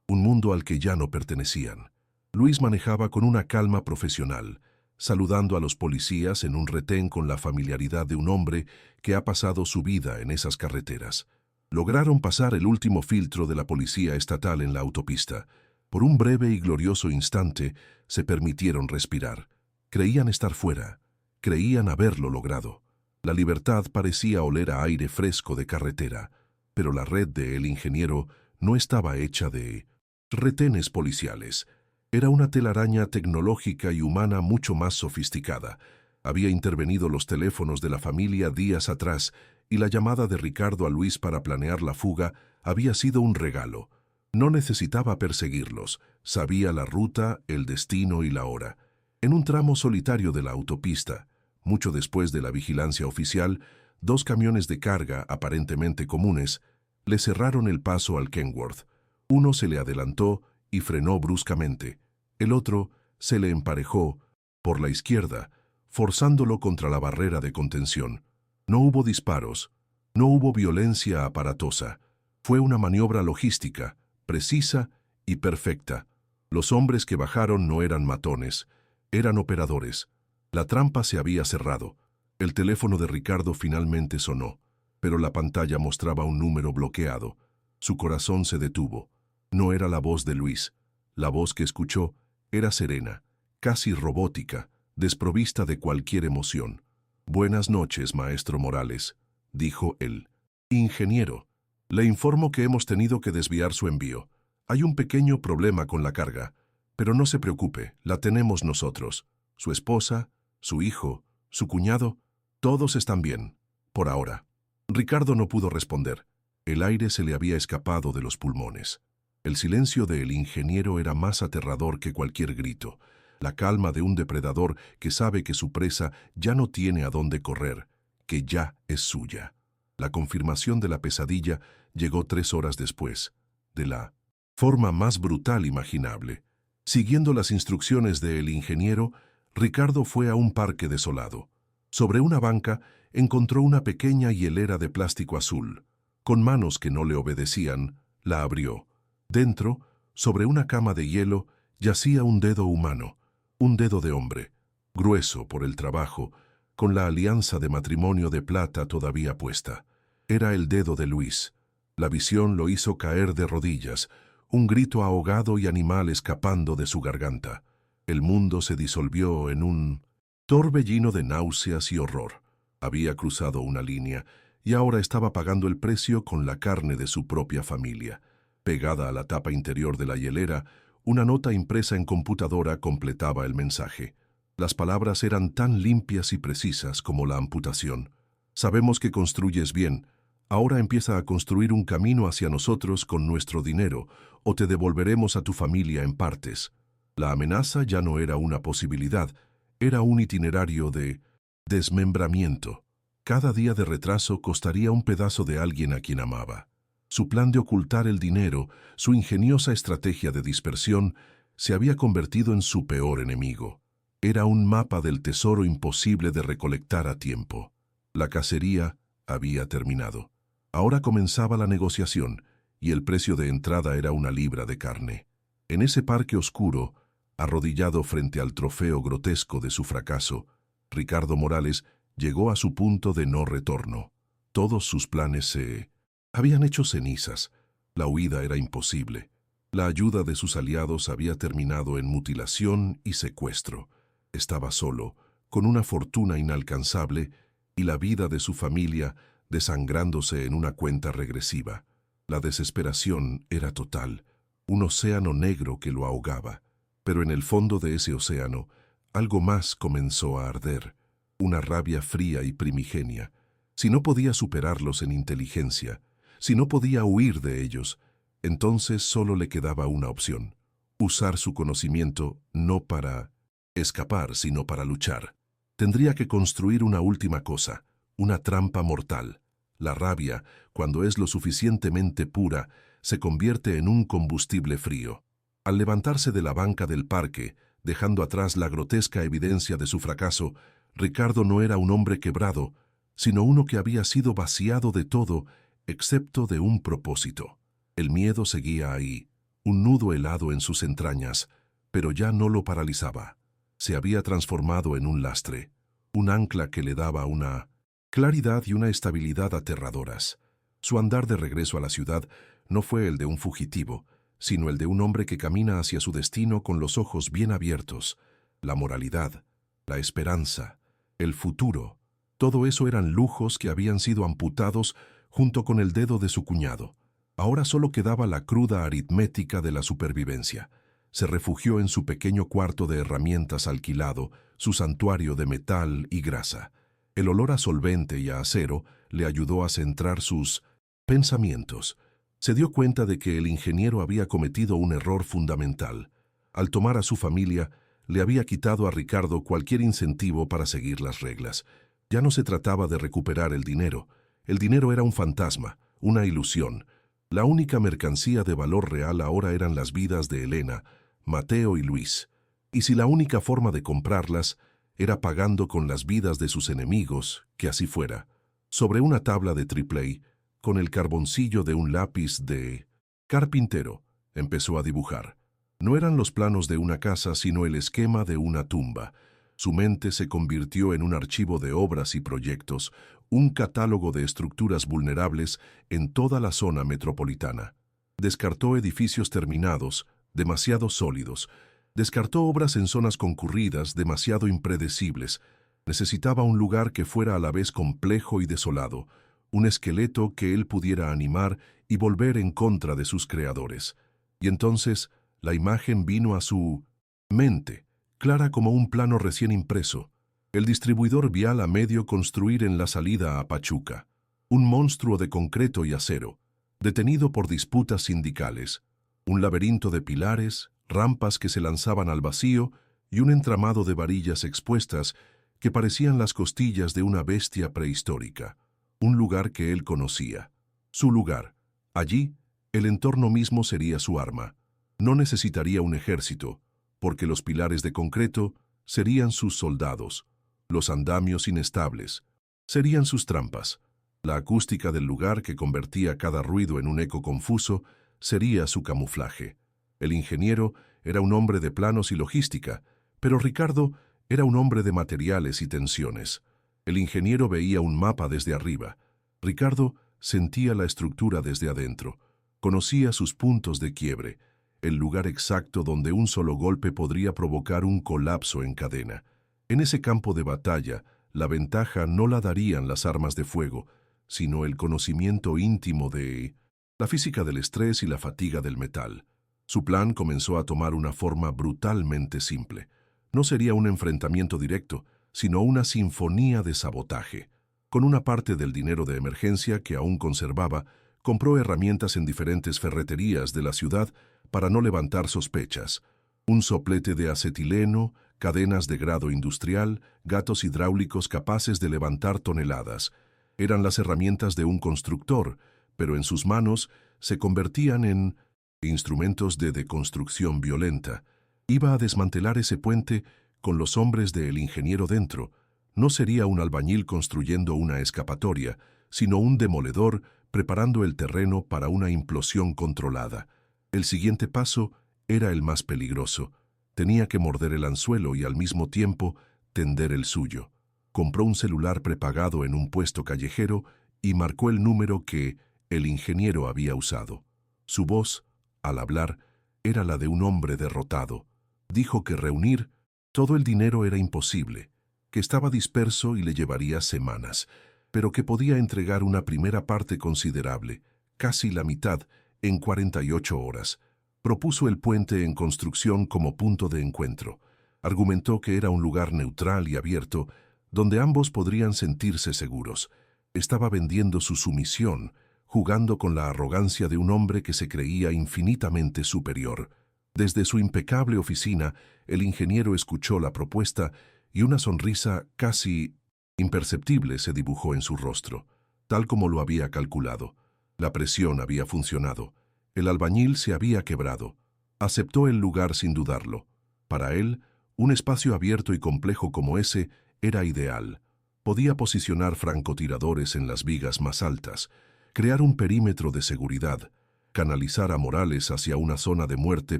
un mundo al que ya no pertenecían. Luis manejaba con una calma profesional, saludando a los policías en un retén con la familiaridad de un hombre que ha pasado su vida en esas carreteras. Lograron pasar el último filtro de la policía estatal en la autopista. Por un breve y glorioso instante se permitieron respirar. Creían estar fuera, creían haberlo logrado. La libertad parecía oler a aire fresco de carretera, pero la red de El Ingeniero no estaba hecha de retenes policiales. Era una telaraña tecnológica y humana mucho más sofisticada. Había intervenido los teléfonos de la familia días atrás y la llamada de Ricardo a Luis para planear la fuga había sido un regalo. No necesitaba perseguirlos, sabía la ruta, el destino y la hora. En un tramo solitario de la autopista, mucho después de la vigilancia oficial, 2 camiones de carga, aparentemente comunes, le cerraron el paso al Kenworth. Uno se le adelantó y frenó bruscamente. El otro se le emparejó por la izquierda, forzándolo contra la barrera de contención. No hubo disparos, no hubo violencia aparatosa. Fue una maniobra logística, precisa y perfecta. Los hombres que bajaron no eran matones, eran operadores. La trampa se había cerrado. El teléfono de Ricardo finalmente sonó, pero la pantalla mostraba un número bloqueado. Su corazón se detuvo. No era la voz de Luis. La voz que escuchó era serena, casi robótica, desprovista de cualquier emoción. «Buenas noches, maestro Morales», dijo él. «Ingeniero, le informo que hemos tenido que desviar su envío. Hay un pequeño problema con la carga, pero no se preocupe, la tenemos nosotros. Su esposa, su hijo, su cuñado, todos están bien, por ahora». Ricardo no pudo responder. El aire se le había escapado de los pulmones. El silencio del ingeniero era más aterrador que cualquier grito. La calma de un depredador que sabe que su presa ya no tiene a dónde correr, que ya es suya. La confirmación de la pesadilla llegó 3 horas después, de la forma más brutal imaginable. Siguiendo las instrucciones del ingeniero, Ricardo fue a un parque desolado. Sobre una banca encontró una pequeña hielera de plástico azul. Con manos que no le obedecían, la abrió. Dentro, sobre una cama de hielo, yacía un dedo humano, un dedo de hombre, grueso por el trabajo, con la alianza de matrimonio de plata todavía puesta. Era el dedo de Luis. La visión lo hizo caer de rodillas, un grito ahogado y animal escapando de su garganta. El mundo se disolvió en un torbellino de náuseas y horror. Había cruzado una línea y ahora estaba pagando el precio con la carne de su propia familia. Pegada a la tapa interior de la hielera, Una nota impresa en computadora completaba el mensaje. Las palabras eran tan limpias y precisas como la amputación. Sabemos que construyes bien. Ahora empieza a construir un camino hacia nosotros con nuestro dinero, o te devolveremos a tu familia en partes. La amenaza ya no era una posibilidad, era un itinerario de desmembramiento. Cada día de retraso costaría un pedazo de alguien a quien amaba. Su plan de ocultar el dinero, su ingeniosa estrategia de dispersión, se había convertido en su peor enemigo. Era un mapa del tesoro imposible de recolectar a tiempo. La cacería había terminado. Ahora comenzaba la negociación, y el precio de entrada era una libra de carne. En ese parque oscuro, arrodillado frente al trofeo grotesco de su fracaso, Ricardo Morales llegó a su punto de no retorno. Todos sus planes se habían hecho cenizas. La huida era imposible. La ayuda de sus aliados había terminado en mutilación y secuestro. Estaba solo, con una fortuna inalcanzable, y la vida de su familia desangrándose en una cuenta regresiva. La desesperación era total, un océano negro que lo ahogaba. Pero en el fondo de ese océano, algo más comenzó a arder, una rabia fría y primigenia. Si no podía superarlos en inteligencia, si no podía huir de ellos, entonces solo le quedaba una opción: usar su conocimiento no para escapar, sino para luchar. Tendría que construir una última cosa, una trampa mortal. La rabia, cuando es lo suficientemente pura, se convierte en un combustible frío. Al levantarse de la banca del parque, dejando atrás la grotesca evidencia de su fracaso, Ricardo no era un hombre quebrado, sino uno que había sido vaciado de todo, excepto de un propósito. El miedo seguía ahí, un nudo helado en sus entrañas, pero ya no lo paralizaba. Se había transformado en un lastre, un ancla que le daba una claridad y una estabilidad aterradoras. Su andar de regreso a la ciudad no fue el de un fugitivo, sino el de un hombre que camina hacia su destino con los ojos bien abiertos. La moralidad, la esperanza, el futuro, todo eso eran lujos que habían sido amputados junto con el dedo de su cuñado. Ahora solo quedaba la cruda aritmética de la supervivencia. Se refugió en su pequeño cuarto de herramientas alquilado, su santuario de metal y grasa. El olor a solvente y a acero le ayudó a centrar sus pensamientos. Se dio cuenta de que el ingeniero había cometido un error fundamental. Al tomar a su familia, le había quitado a Ricardo cualquier incentivo para seguir las reglas. Ya no se trataba de recuperar el dinero. El dinero era un fantasma, una ilusión. La única mercancía de valor real ahora eran las vidas de Elena, Mateo y Luis. Y si la única forma de comprarlas era pagando con las vidas de sus enemigos, que así fuera. Sobre una tabla de triple A, con el carboncillo de un lápiz de carpintero, empezó a dibujar. No eran los planos de una casa, sino el esquema de una tumba. Su mente se convirtió en un archivo de obras y proyectos, un catálogo de estructuras vulnerables en toda la zona metropolitana. Descartó edificios terminados, demasiado sólidos. Descartó obras en zonas concurridas, demasiado impredecibles. Necesitaba un lugar que fuera a la vez complejo y desolado, un esqueleto que él pudiera animar y volver en contra de sus creadores. Y entonces la imagen vino a su mente, clara como un plano recién impreso. El distribuidor vial a medio construir en la salida a Pachuca. Un monstruo de concreto y acero, detenido por disputas sindicales. Un laberinto de pilares, rampas que se lanzaban al vacío y un entramado de varillas expuestas que parecían las costillas de una bestia prehistórica. Un lugar que él conocía. Su lugar. Allí, el entorno mismo sería su arma. No necesitaría un ejército, porque los pilares de concreto serían sus soldados. Los andamios inestables serían sus trampas. La acústica del lugar, que convertía cada ruido en un eco confuso, sería su camuflaje. El ingeniero era un hombre de planos y logística, pero Ricardo era un hombre de materiales y tensiones. El ingeniero veía un mapa desde arriba. Ricardo sentía la estructura desde adentro. Conocía sus puntos de quiebre, el lugar exacto donde un solo golpe podría provocar un colapso en cadena. En ese campo de batalla, la ventaja no la darían las armas de fuego, sino el conocimiento íntimo de la física del estrés y la fatiga del metal. Su plan comenzó a tomar una forma brutalmente simple. No sería un enfrentamiento directo, sino una sinfonía de sabotaje. Con una parte del dinero de emergencia que aún conservaba, compró herramientas en diferentes ferreterías de la ciudad para no levantar sospechas. Un soplete de acetileno, cadenas de grado industrial, gatos hidráulicos capaces de levantar toneladas. Eran las herramientas de un constructor, pero en sus manos se convertían en instrumentos de deconstrucción violenta. Iba a desmantelar ese puente con los hombres del ingeniero dentro. No sería un albañil construyendo una escapatoria, sino un demoledor preparando el terreno para una implosión controlada. El siguiente paso era el más peligroso. Tenía que morder el anzuelo y al mismo tiempo tender el suyo. Compró un celular prepagado en un puesto callejero y marcó el número que el ingeniero había usado. Su voz, al hablar, era la de un hombre derrotado. Dijo que reunir todo el dinero era imposible, que estaba disperso y le llevaría semanas, pero que podía entregar una primera parte considerable, casi la mitad, en 48 horas. Propuso el puente en construcción como punto de encuentro. Argumentó que era un lugar neutral y abierto, donde ambos podrían sentirse seguros. Estaba vendiendo su sumisión, jugando con la arrogancia de un hombre que se creía infinitamente superior. Desde su impecable oficina, el ingeniero escuchó la propuesta y una sonrisa casi imperceptible se dibujó en su rostro, tal como lo había calculado. La presión había funcionado. El albañil se había quebrado. Aceptó el lugar sin dudarlo. Para él, un espacio abierto y complejo como ese era ideal. Podía posicionar francotiradores en las vigas más altas, crear un perímetro de seguridad, canalizar a Morales hacia una zona de muerte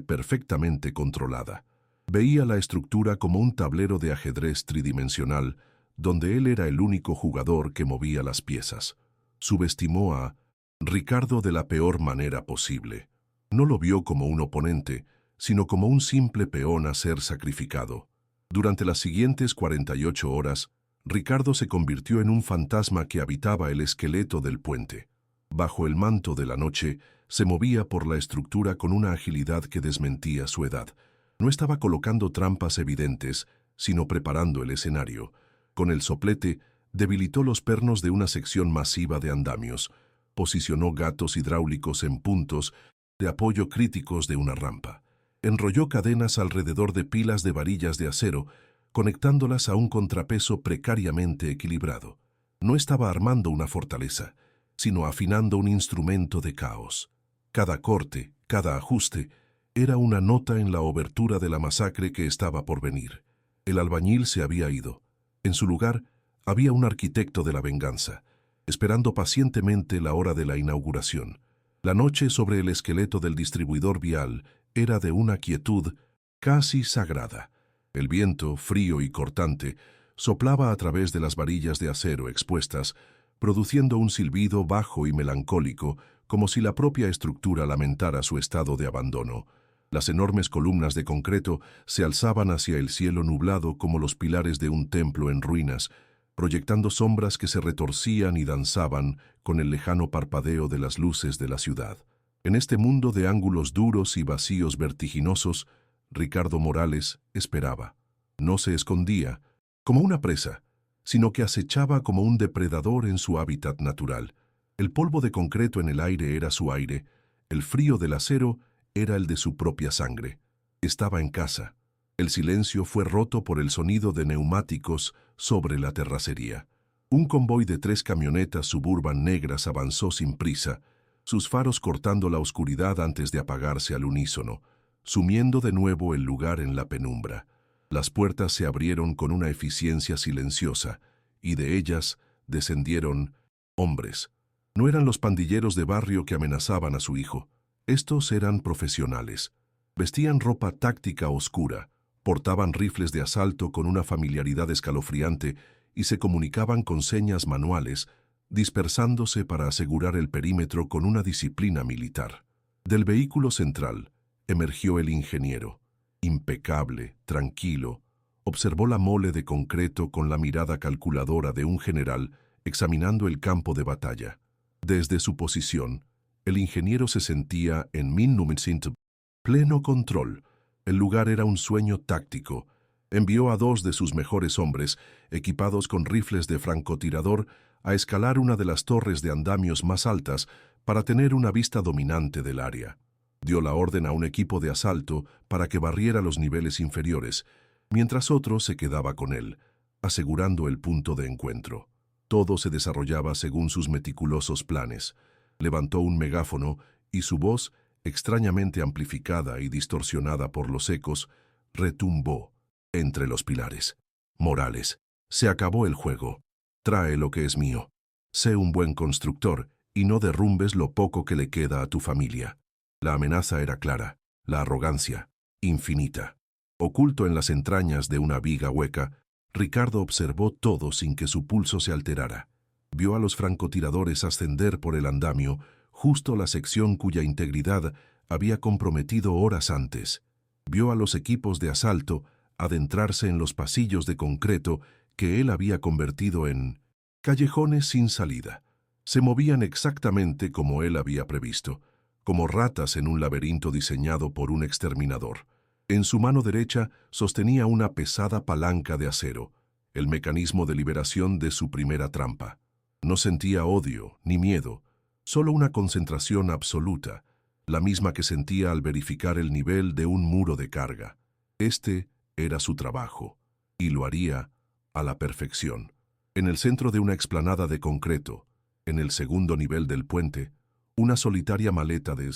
perfectamente controlada. Veía la estructura como un tablero de ajedrez tridimensional, donde él era el único jugador que movía las piezas. Subestimó a Ricardo de la peor manera posible. No lo vio como un oponente, sino como un simple peón a ser sacrificado. Durante las siguientes 48 horas, Ricardo se convirtió en un fantasma que habitaba el esqueleto del puente. Bajo el manto de la noche, se movía por la estructura con una agilidad que desmentía su edad. No estaba colocando trampas evidentes, sino preparando el escenario. Con el soplete, debilitó los pernos de una sección masiva de andamios. Posicionó gatos hidráulicos en puntos de apoyo críticos de una rampa. Enrolló cadenas alrededor de pilas de varillas de acero, conectándolas a un contrapeso precariamente equilibrado. No estaba armando una fortaleza, sino afinando un instrumento de caos. Cada corte, cada ajuste, era una nota en la obertura de la masacre que estaba por venir. El albañil se había ido. En su lugar, había un arquitecto de la venganza, esperando pacientemente la hora de la inauguración. La noche sobre el esqueleto del distribuidor vial era de una quietud casi sagrada. El viento, frío y cortante, soplaba a través de las varillas de acero expuestas, produciendo un silbido bajo y melancólico, como si la propia estructura lamentara su estado de abandono. Las enormes columnas de concreto se alzaban hacia el cielo nublado como los pilares de un templo en ruinas, proyectando sombras que se retorcían y danzaban con el lejano parpadeo de las luces de la ciudad. En este mundo de ángulos duros y vacíos vertiginosos, Ricardo Morales esperaba. No se escondía, como una presa, sino que acechaba como un depredador en su hábitat natural. El polvo de concreto en el aire era su aire, el frío del acero era el de su propia sangre. Estaba en casa. El silencio fue roto por el sonido de neumáticos sobre la terracería. Un convoy de 3 camionetas Suburban negras avanzó sin prisa, sus faros cortando la oscuridad antes de apagarse al unísono, sumiendo de nuevo el lugar en la penumbra. Las puertas se abrieron con una eficiencia silenciosa, y de ellas descendieron hombres. No eran los pandilleros de barrio que amenazaban a su hijo. Estos eran profesionales. Vestían ropa táctica oscura, portaban rifles de asalto con una familiaridad escalofriante y se comunicaban con señas manuales, dispersándose para asegurar el perímetro con una disciplina militar. Del vehículo central emergió el ingeniero. Impecable, tranquilo, observó la mole de concreto con la mirada calculadora de un general examinando el campo de batalla. Desde su posición, el ingeniero se sentía en 1920 Pleno control. El lugar era un sueño táctico. Envió a 2 de sus mejores hombres, equipados con rifles de francotirador, a escalar una de las torres de andamios más altas para tener una vista dominante del área. Dio la orden a un equipo de asalto para que barriera los niveles inferiores, mientras otro se quedaba con él, asegurando el punto de encuentro. Todo se desarrollaba según sus meticulosos planes. Levantó un megáfono y su voz, extrañamente amplificada y distorsionada por los ecos, retumbó entre los pilares. Morales, se acabó el juego. Trae lo que es mío. Sé un buen constructor y no derrumbes lo poco que le queda a tu familia. La amenaza era clara, la arrogancia, infinita. Oculto en las entrañas de una viga hueca, Ricardo observó todo sin que su pulso se alterara. Vio a los francotiradores ascender por el andamio, justo la sección cuya integridad había comprometido horas antes. Vio a los equipos de asalto adentrarse en los pasillos de concreto que él había convertido en callejones sin salida. Se movían exactamente como él había previsto, como ratas en un laberinto diseñado por un exterminador. En su mano derecha sostenía una pesada palanca de acero, el mecanismo de liberación de su primera trampa. No sentía odio ni miedo, solo una concentración absoluta, la misma que sentía al verificar el nivel de un muro de carga. Este era su trabajo, y lo haría a la perfección. En el centro de una explanada de concreto, en el segundo nivel del puente, una solitaria maleta de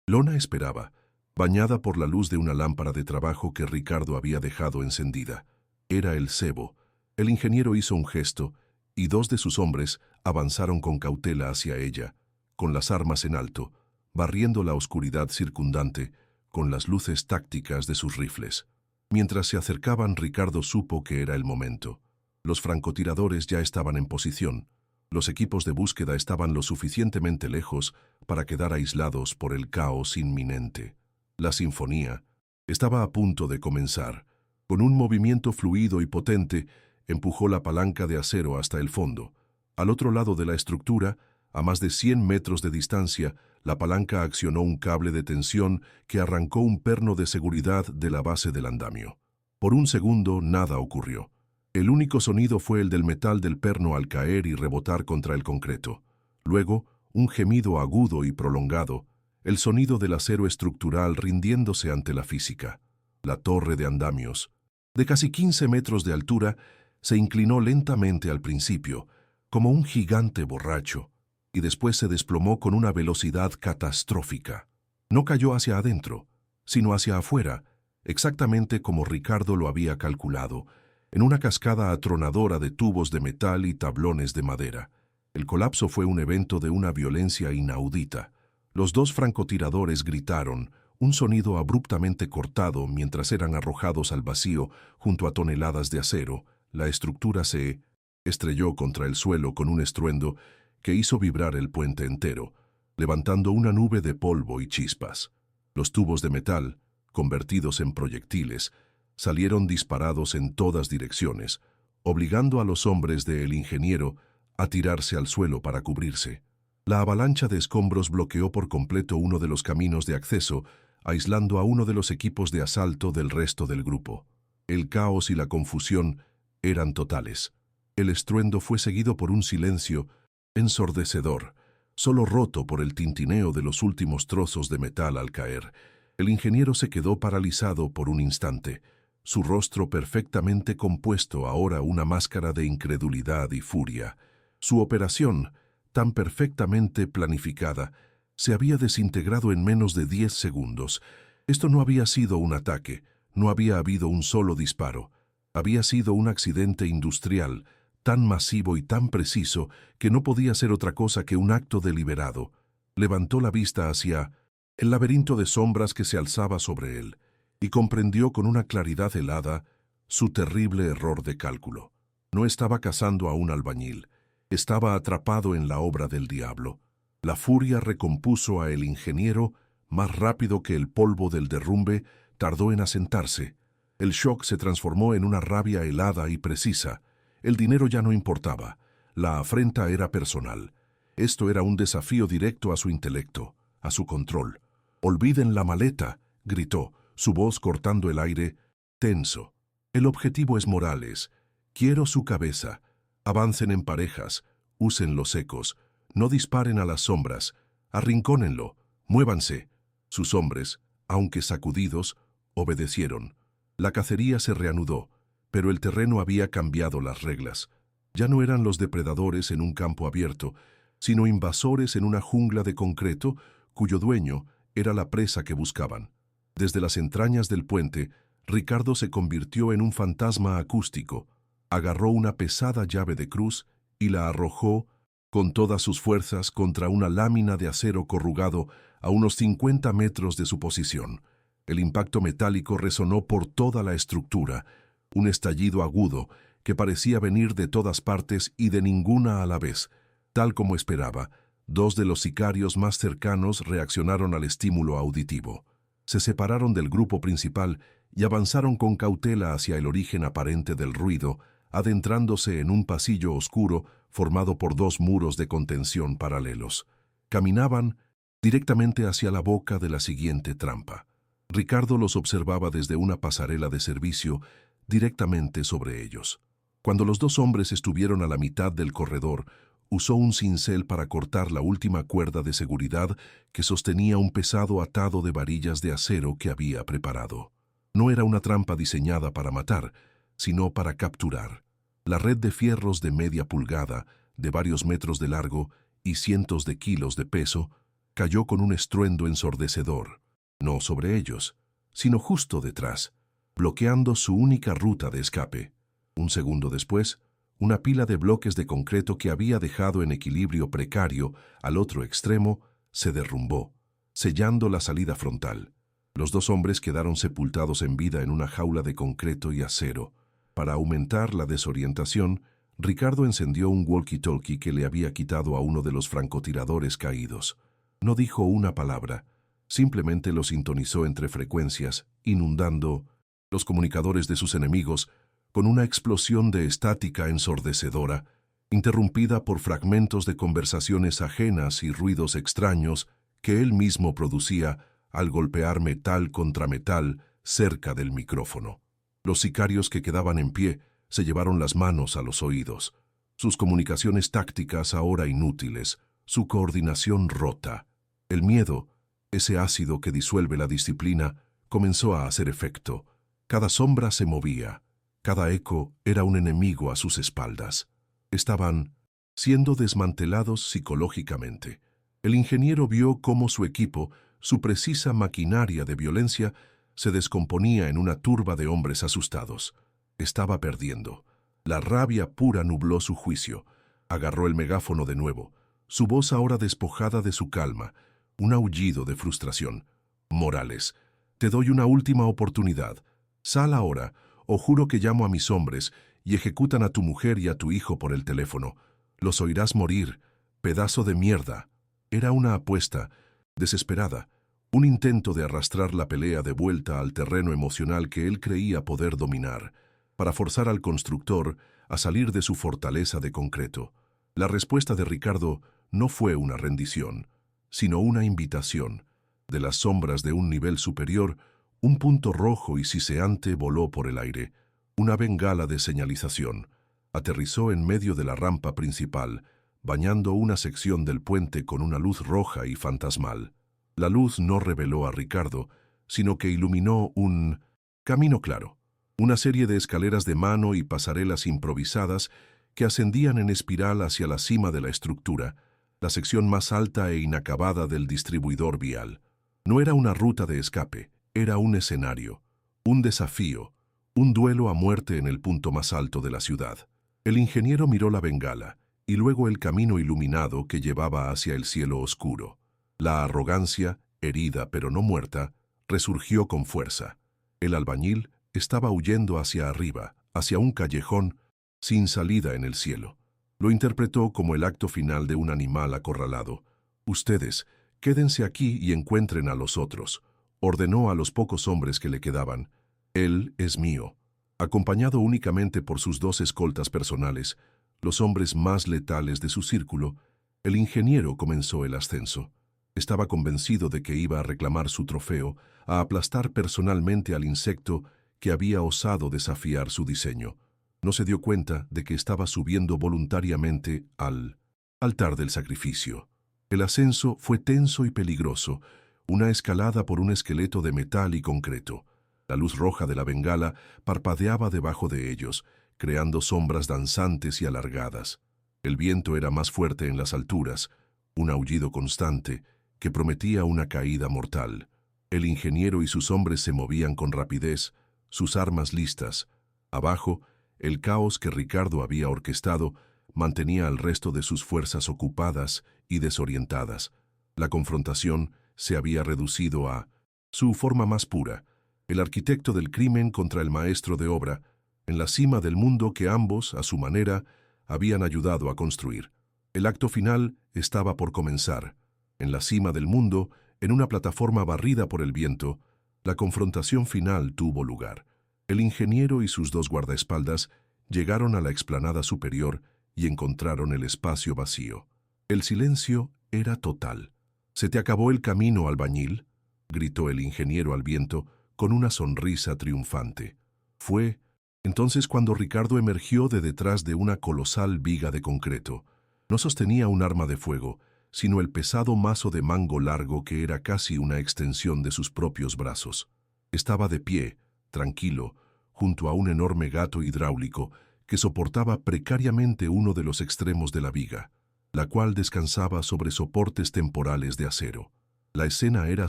lona esperaba, bañada por la luz de una lámpara de trabajo que Ricardo había dejado encendida. Era el cebo. El ingeniero hizo un gesto, y 2 de sus hombres avanzaron con cautela hacia ella, con las armas en alto, barriendo la oscuridad circundante con las luces tácticas de sus rifles. Mientras se acercaban, Ricardo supo que era el momento. Los francotiradores ya estaban en posición. Los equipos de búsqueda estaban lo suficientemente lejos para quedar aislados por el caos inminente. La sinfonía estaba a punto de comenzar. Con un movimiento fluido y potente, empujó la palanca de acero hasta el fondo. Al otro lado de la estructura, a más de 100 metros de distancia, la palanca accionó un cable de tensión que arrancó un perno de seguridad de la base del andamio. Por un segundo, nada ocurrió. El único sonido fue el del metal del perno al caer y rebotar contra el concreto. Luego, un gemido agudo y prolongado, el sonido del acero estructural rindiéndose ante la física. La torre de andamios, de casi 15 metros de altura, se inclinó lentamente al principio, como un gigante borracho, y después se desplomó con una velocidad catastrófica. No cayó hacia adentro, sino hacia afuera, exactamente como Ricardo lo había calculado, en una cascada atronadora de tubos de metal y tablones de madera. El colapso fue un evento de una violencia inaudita. Los 2 francotiradores gritaron, un sonido abruptamente cortado mientras eran arrojados al vacío junto a toneladas de acero. La estructura se estrelló contra el suelo con un estruendo que hizo vibrar el puente entero, levantando una nube de polvo y chispas. Los tubos de metal, convertidos en proyectiles, salieron disparados en todas direcciones, obligando a los hombres del ingeniero a tirarse al suelo para cubrirse. La avalancha de escombros bloqueó por completo uno de los caminos de acceso, aislando a uno de los equipos de asalto del resto del grupo. El caos y la confusión eran totales. El estruendo fue seguido por un silencio ensordecedor, solo roto por el tintineo de los últimos trozos de metal al caer. El ingeniero se quedó paralizado por un instante, su rostro perfectamente compuesto ahora una máscara de incredulidad y furia. Su operación, tan perfectamente planificada, se había desintegrado en menos de 10 segundos. Esto no había sido un ataque, no había habido un solo disparo. Había sido un accidente industrial, tan masivo y tan preciso que no podía ser otra cosa que un acto deliberado. Levantó la vista hacia el laberinto de sombras que se alzaba sobre él y comprendió con una claridad helada su terrible error de cálculo. No estaba cazando a un albañil, estaba atrapado en la obra del diablo. La furia recompuso a el ingeniero más rápido que el polvo del derrumbe tardó en asentarse. El shock se transformó en una rabia helada y precisa. El dinero ya no importaba. La afrenta era personal. Esto era un desafío directo a su intelecto, a su control. «Olviden la maleta», gritó, su voz cortando el aire, tenso. El objetivo es Morales. Quiero su cabeza. Avancen en parejas, usen los ecos, no disparen a las sombras, arrincónenlo, muévanse. Sus hombres, aunque sacudidos, obedecieron. La cacería se reanudó, pero el terreno había cambiado las reglas. Ya no eran los depredadores en un campo abierto, sino invasores en una jungla de concreto cuyo dueño era la presa que buscaban. Desde las entrañas del puente, Ricardo se convirtió en un fantasma acústico. Agarró una pesada llave de cruz y la arrojó con todas sus fuerzas contra una lámina de acero corrugado a unos 50 metros de su posición. El impacto metálico resonó por toda la estructura, un estallido agudo que parecía venir de todas partes y de ninguna a la vez. Tal como esperaba, dos de los sicarios más cercanos reaccionaron al estímulo auditivo. Se separaron del grupo principal y avanzaron con cautela hacia el origen aparente del ruido, adentrándose en un pasillo oscuro formado por dos muros de contención paralelos. Caminaban directamente hacia la boca de la siguiente trampa. Ricardo los observaba desde una pasarela de servicio directamente sobre ellos. Cuando los dos hombres estuvieron a la mitad del corredor, usó un cincel para cortar la última cuerda de seguridad que sostenía un pesado atado de varillas de acero que había preparado. No era una trampa diseñada para matar, sino para capturar. La red de fierros de media pulgada, de varios metros de largo y cientos de kilos de peso, cayó con un estruendo ensordecedor, no sobre ellos, sino justo detrás, bloqueando su única ruta de escape. Un segundo después, una pila de bloques de concreto que había dejado en equilibrio precario al otro extremo se derrumbó, sellando la salida frontal. Los dos hombres quedaron sepultados en vida en una jaula de concreto y acero. Para aumentar la desorientación, Ricardo encendió un walkie-talkie que le había quitado a uno de los francotiradores caídos. No dijo una palabra, simplemente lo sintonizó entre frecuencias, inundando los comunicadores de sus enemigos con una explosión de estática ensordecedora, interrumpida por fragmentos de conversaciones ajenas y ruidos extraños que él mismo producía al golpear metal contra metal cerca del micrófono. Los sicarios que quedaban en pie se llevaron las manos a los oídos, sus comunicaciones tácticas ahora inútiles, su coordinación rota. El miedo, ese ácido que disuelve la disciplina, comenzó a hacer efecto. Cada sombra se movía. Cada eco era un enemigo a sus espaldas. Estaban siendo desmantelados psicológicamente. El ingeniero vio cómo su equipo, su precisa maquinaria de violencia, se descomponía en una turba de hombres asustados. Estaba perdiendo. La rabia pura nubló su juicio. Agarró el megáfono de nuevo, su voz ahora despojada de su calma, un aullido de frustración. Morales, te doy una última oportunidad. Sal ahora, o juro que llamo a mis hombres y ejecutan a tu mujer y a tu hijo por el teléfono. Los oirás morir, pedazo de mierda. Era una apuesta, desesperada, un intento de arrastrar la pelea de vuelta al terreno emocional que él creía poder dominar, para forzar al constructor a salir de su fortaleza de concreto. La respuesta de Ricardo no fue una rendición, sino una invitación. De las sombras de un nivel superior, un punto rojo y siseante voló por el aire, una bengala de señalización. Aterrizó en medio de la rampa principal, bañando una sección del puente con una luz roja y fantasmal. La luz no reveló a Ricardo, sino que iluminó un camino claro, una serie de escaleras de mano y pasarelas improvisadas que ascendían en espiral hacia la cima de la estructura, la sección más alta e inacabada del distribuidor vial. No era una ruta de escape, era un escenario, un desafío, un duelo a muerte en el punto más alto de la ciudad. El ingeniero miró la bengala y luego el camino iluminado que llevaba hacia el cielo oscuro. La arrogancia, herida pero no muerta, resurgió con fuerza. El albañil estaba huyendo hacia arriba, hacia un callejón sin salida en el cielo. Lo interpretó como el acto final de un animal acorralado. Ustedes, quédense aquí y encuentren a los otros, ordenó a los pocos hombres que le quedaban. Él es mío. Acompañado únicamente por sus 2 escoltas personales, los hombres más letales de su círculo, el ingeniero comenzó el ascenso. Estaba convencido de que iba a reclamar su trofeo, a aplastar personalmente al insecto que había osado desafiar su diseño. No se dio cuenta de que estaba subiendo voluntariamente al altar del sacrificio. El ascenso fue tenso y peligroso, una escalada por un esqueleto de metal y concreto. La luz roja de la bengala parpadeaba debajo de ellos, creando sombras danzantes y alargadas. El viento era más fuerte en las alturas, un aullido constante que prometía una caída mortal. El ingeniero y sus hombres se movían con rapidez, sus armas listas. Abajo, el caos que Ricardo había orquestado mantenía al resto de sus fuerzas ocupadas y desorientadas. La confrontación se había reducido a su forma más pura, el arquitecto del crimen contra el maestro de obra, en la cima del mundo que ambos, a su manera, habían ayudado a construir. El acto final estaba por comenzar. En la cima del mundo, en una plataforma barrida por el viento, la confrontación final tuvo lugar. El ingeniero y sus dos guardaespaldas llegaron a la explanada superior y encontraron el espacio vacío. El silencio era total. «¿Se te acabó el camino, albañil?», gritó el ingeniero al viento con una sonrisa triunfante. Fue entonces cuando Ricardo emergió de detrás de una colosal viga de concreto. No sostenía un arma de fuego, sino el pesado mazo de mango largo que era casi una extensión de sus propios brazos. Estaba de pie, tranquilo, junto a un enorme gato hidráulico que soportaba precariamente uno de los extremos de la viga, la cual descansaba sobre soportes temporales de acero. La escena era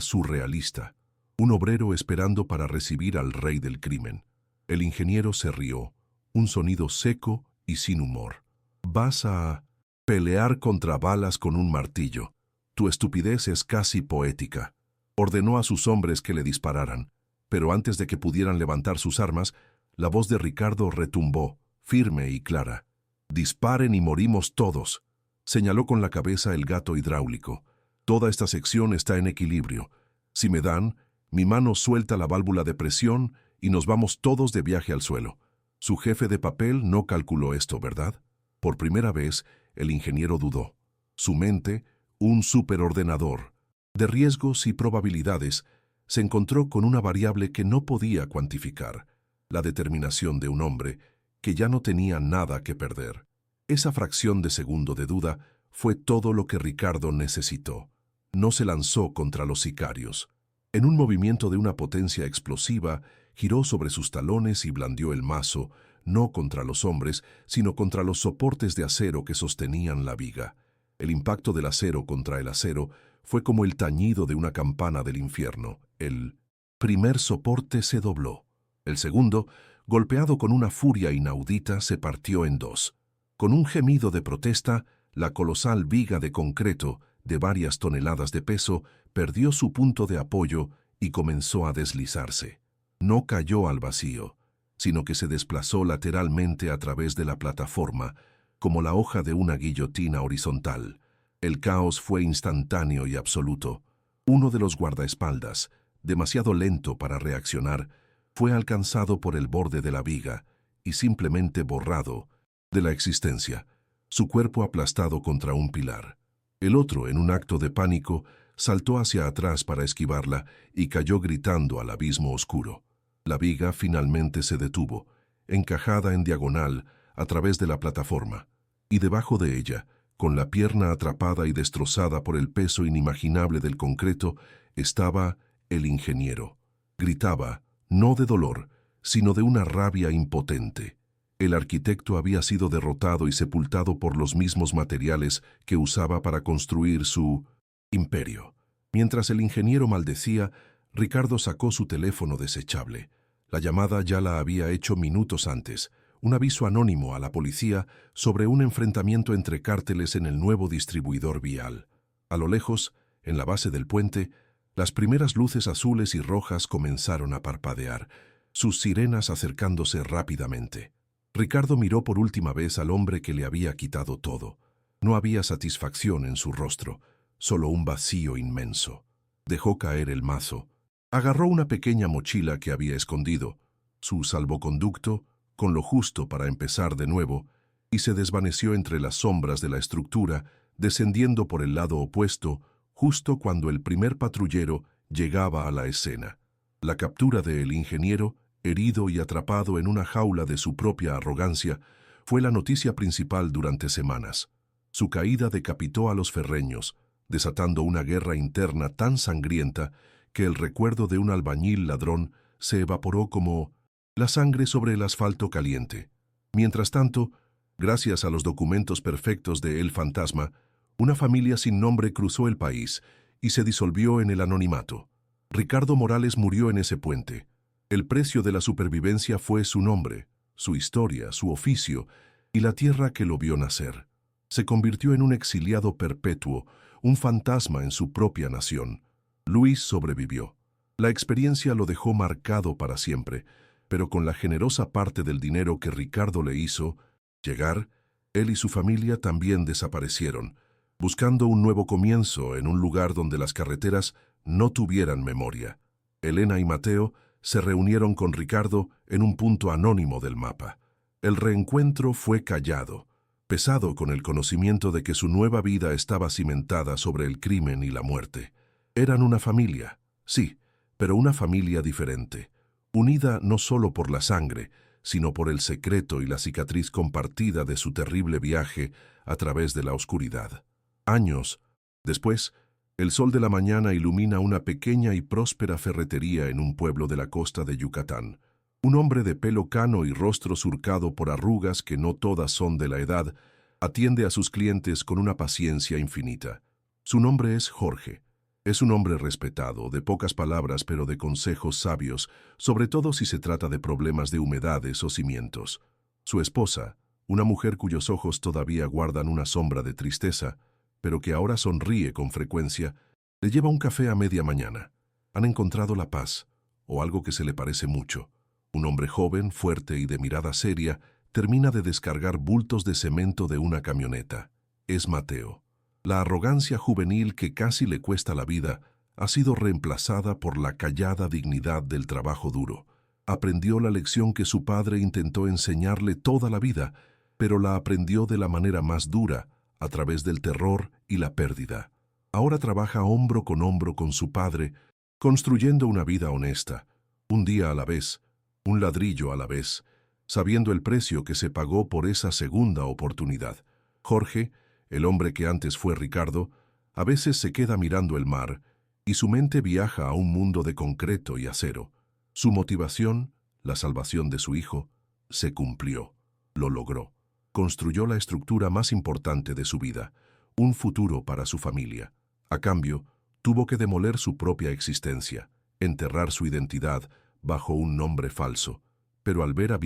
surrealista, un obrero esperando para recibir al rey del crimen. El ingeniero se rió, un sonido seco y sin humor. «¿Vas a pelear contra balas con un martillo? Tu estupidez es casi poética». Ordenó a sus hombres que le dispararan, pero antes de que pudieran levantar sus armas, la voz de Ricardo retumbó, firme y clara. «Disparen y morimos todos», señaló con la cabeza el gato hidráulico. «Toda esta sección está en equilibrio. Si me dan, mi mano suelta la válvula de presión y nos vamos todos de viaje al suelo». Su jefe de papel no calculó esto, ¿verdad? Por primera vez, el ingeniero dudó. Su mente, un superordenador de riesgos y probabilidades, se encontró con una variable que no podía cuantificar, la determinación de un hombre que ya no tenía nada que perder. Esa fracción de segundo de duda fue todo lo que Ricardo necesitó. No se lanzó contra los sicarios. En un movimiento de una potencia explosiva, giró sobre sus talones y blandió el mazo, no contra los hombres, sino contra los soportes de acero que sostenían la viga. El impacto del acero contra el acero fue como el tañido de una campana del infierno. El primer soporte se dobló. El segundo, golpeado con una furia inaudita, se partió en dos. Con un gemido de protesta, la colosal viga de concreto, de varias toneladas de peso, perdió su punto de apoyo y comenzó a deslizarse. No cayó al vacío, sino que se desplazó lateralmente a través de la plataforma, como la hoja de una guillotina horizontal. El caos fue instantáneo y absoluto. Uno de los guardaespaldas, demasiado lento para reaccionar, fue alcanzado por el borde de la viga y simplemente borrado de la existencia, su cuerpo aplastado contra un pilar. El otro, en un acto de pánico, saltó hacia atrás para esquivarla y cayó gritando al abismo oscuro. La viga finalmente se detuvo, encajada en diagonal a través de la plataforma, y debajo de ella, con la pierna atrapada y destrozada por el peso inimaginable del concreto, estaba el ingeniero. Gritaba, no de dolor, sino de una rabia impotente. El arquitecto había sido derrotado y sepultado por los mismos materiales que usaba para construir su imperio. Mientras el ingeniero maldecía, Ricardo sacó su teléfono desechable. La llamada ya la había hecho minutos antes, un aviso anónimo a la policía sobre un enfrentamiento entre cárteles en el nuevo distribuidor vial. A lo lejos, en la base del puente, las primeras luces azules y rojas comenzaron a parpadear, sus sirenas acercándose rápidamente. Ricardo miró por última vez al hombre que le había quitado todo. No había satisfacción en su rostro, solo un vacío inmenso. Dejó caer el mazo. Agarró una pequeña mochila que había escondido, su salvoconducto, con lo justo para empezar de nuevo, y se desvaneció entre las sombras de la estructura, descendiendo por el lado opuesto, justo cuando el primer patrullero llegaba a la escena. La captura del ingeniero, herido y atrapado en una jaula de su propia arrogancia, fue la noticia principal durante semanas. Su caída decapitó a los ferreños, desatando una guerra interna tan sangrienta que el recuerdo de un albañil ladrón se evaporó como la sangre sobre el asfalto caliente. Mientras tanto, gracias a los documentos perfectos de El Fantasma, una familia sin nombre cruzó el país y se disolvió en el anonimato. Ricardo Morales murió en ese puente. El precio de la supervivencia fue su nombre, su historia, su oficio y la tierra que lo vio nacer. Se convirtió en un exiliado perpetuo, un fantasma en su propia nación. Luis sobrevivió. La experiencia lo dejó marcado para siempre, pero con la generosa parte del dinero que Ricardo le hizo llegar, él y su familia también desaparecieron, buscando un nuevo comienzo en un lugar donde las carreteras no tuvieran memoria. Elena y Mateo se reunieron con Ricardo en un punto anónimo del mapa. El reencuentro fue callado, pesado con el conocimiento de que su nueva vida estaba cimentada sobre el crimen y la muerte. Eran una familia, sí, pero una familia diferente, unida no solo por la sangre, sino por el secreto y la cicatriz compartida de su terrible viaje a través de la oscuridad. Años después, el sol de la mañana ilumina una pequeña y próspera ferretería en un pueblo de la costa de Yucatán. Un hombre de pelo cano y rostro surcado por arrugas que no todas son de la edad, atiende a sus clientes con una paciencia infinita. Su nombre es Jorge. Es un hombre respetado, de pocas palabras pero de consejos sabios, sobre todo si se trata de problemas de humedades o cimientos. Su esposa, una mujer cuyos ojos todavía guardan una sombra de tristeza, pero que ahora sonríe con frecuencia, le lleva un café a media mañana. Han encontrado la paz, o algo que se le parece mucho. Un hombre joven, fuerte y de mirada seria, termina de descargar bultos de cemento de una camioneta. Es Mateo. La arrogancia juvenil que casi le cuesta la vida ha sido reemplazada por la callada dignidad del trabajo duro. Aprendió la lección que su padre intentó enseñarle toda la vida, pero la aprendió de la manera más dura, a través del terror y la pérdida. Ahora trabaja hombro con su padre, construyendo una vida honesta, un día a la vez, un ladrillo a la vez, sabiendo el precio que se pagó por esa segunda oportunidad. Jorge, el hombre que antes fue Ricardo, a veces se queda mirando el mar y su mente viaja a un mundo de concreto y acero. Su motivación, la salvación de su hijo, se cumplió. Lo logró. Construyó la estructura más importante de su vida, un futuro para su familia. A cambio, tuvo que demoler su propia existencia, enterrar su identidad bajo un nombre falso. Pero al ver a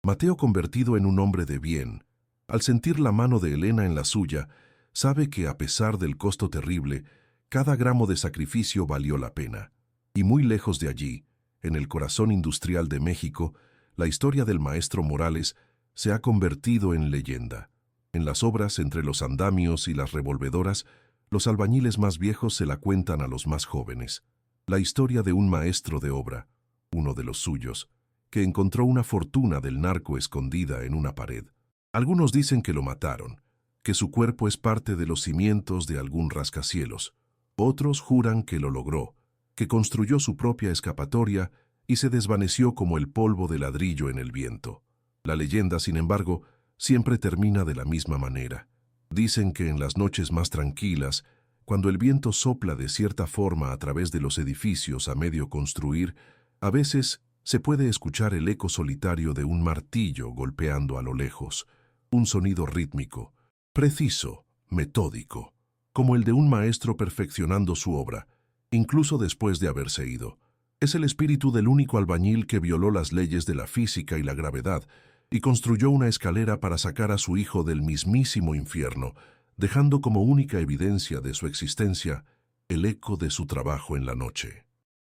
Mateo convertido en un hombre de bien, al sentir la mano de Elena en la suya, sabe que a pesar del costo terrible, cada gramo de sacrificio valió la pena. Y muy lejos de allí, en el corazón industrial de México, la historia del maestro Morales se ha convertido en leyenda. En las obras entre los andamios y las revolvedoras, los albañiles más viejos se la cuentan a los más jóvenes. La historia de un maestro de obra, uno de los suyos, que encontró una fortuna del narco escondida en una pared. Algunos dicen que lo mataron, que su cuerpo es parte de los cimientos de algún rascacielos. Otros juran que lo logró, que construyó su propia escapatoria y se desvaneció como el polvo de ladrillo en el viento. La leyenda, sin embargo, siempre termina de la misma manera. Dicen que en las noches más tranquilas, cuando el viento sopla de cierta forma a través de los edificios a medio construir, a veces se puede escuchar el eco solitario de un martillo golpeando a lo lejos, un sonido rítmico, preciso, metódico, como el de un maestro perfeccionando su obra, incluso después de haberse ido. Es el espíritu del único albañil que violó las leyes de la física y la gravedad y construyó una escalera para sacar a su hijo del mismísimo infierno, dejando como única evidencia de su existencia el eco de su trabajo en la noche.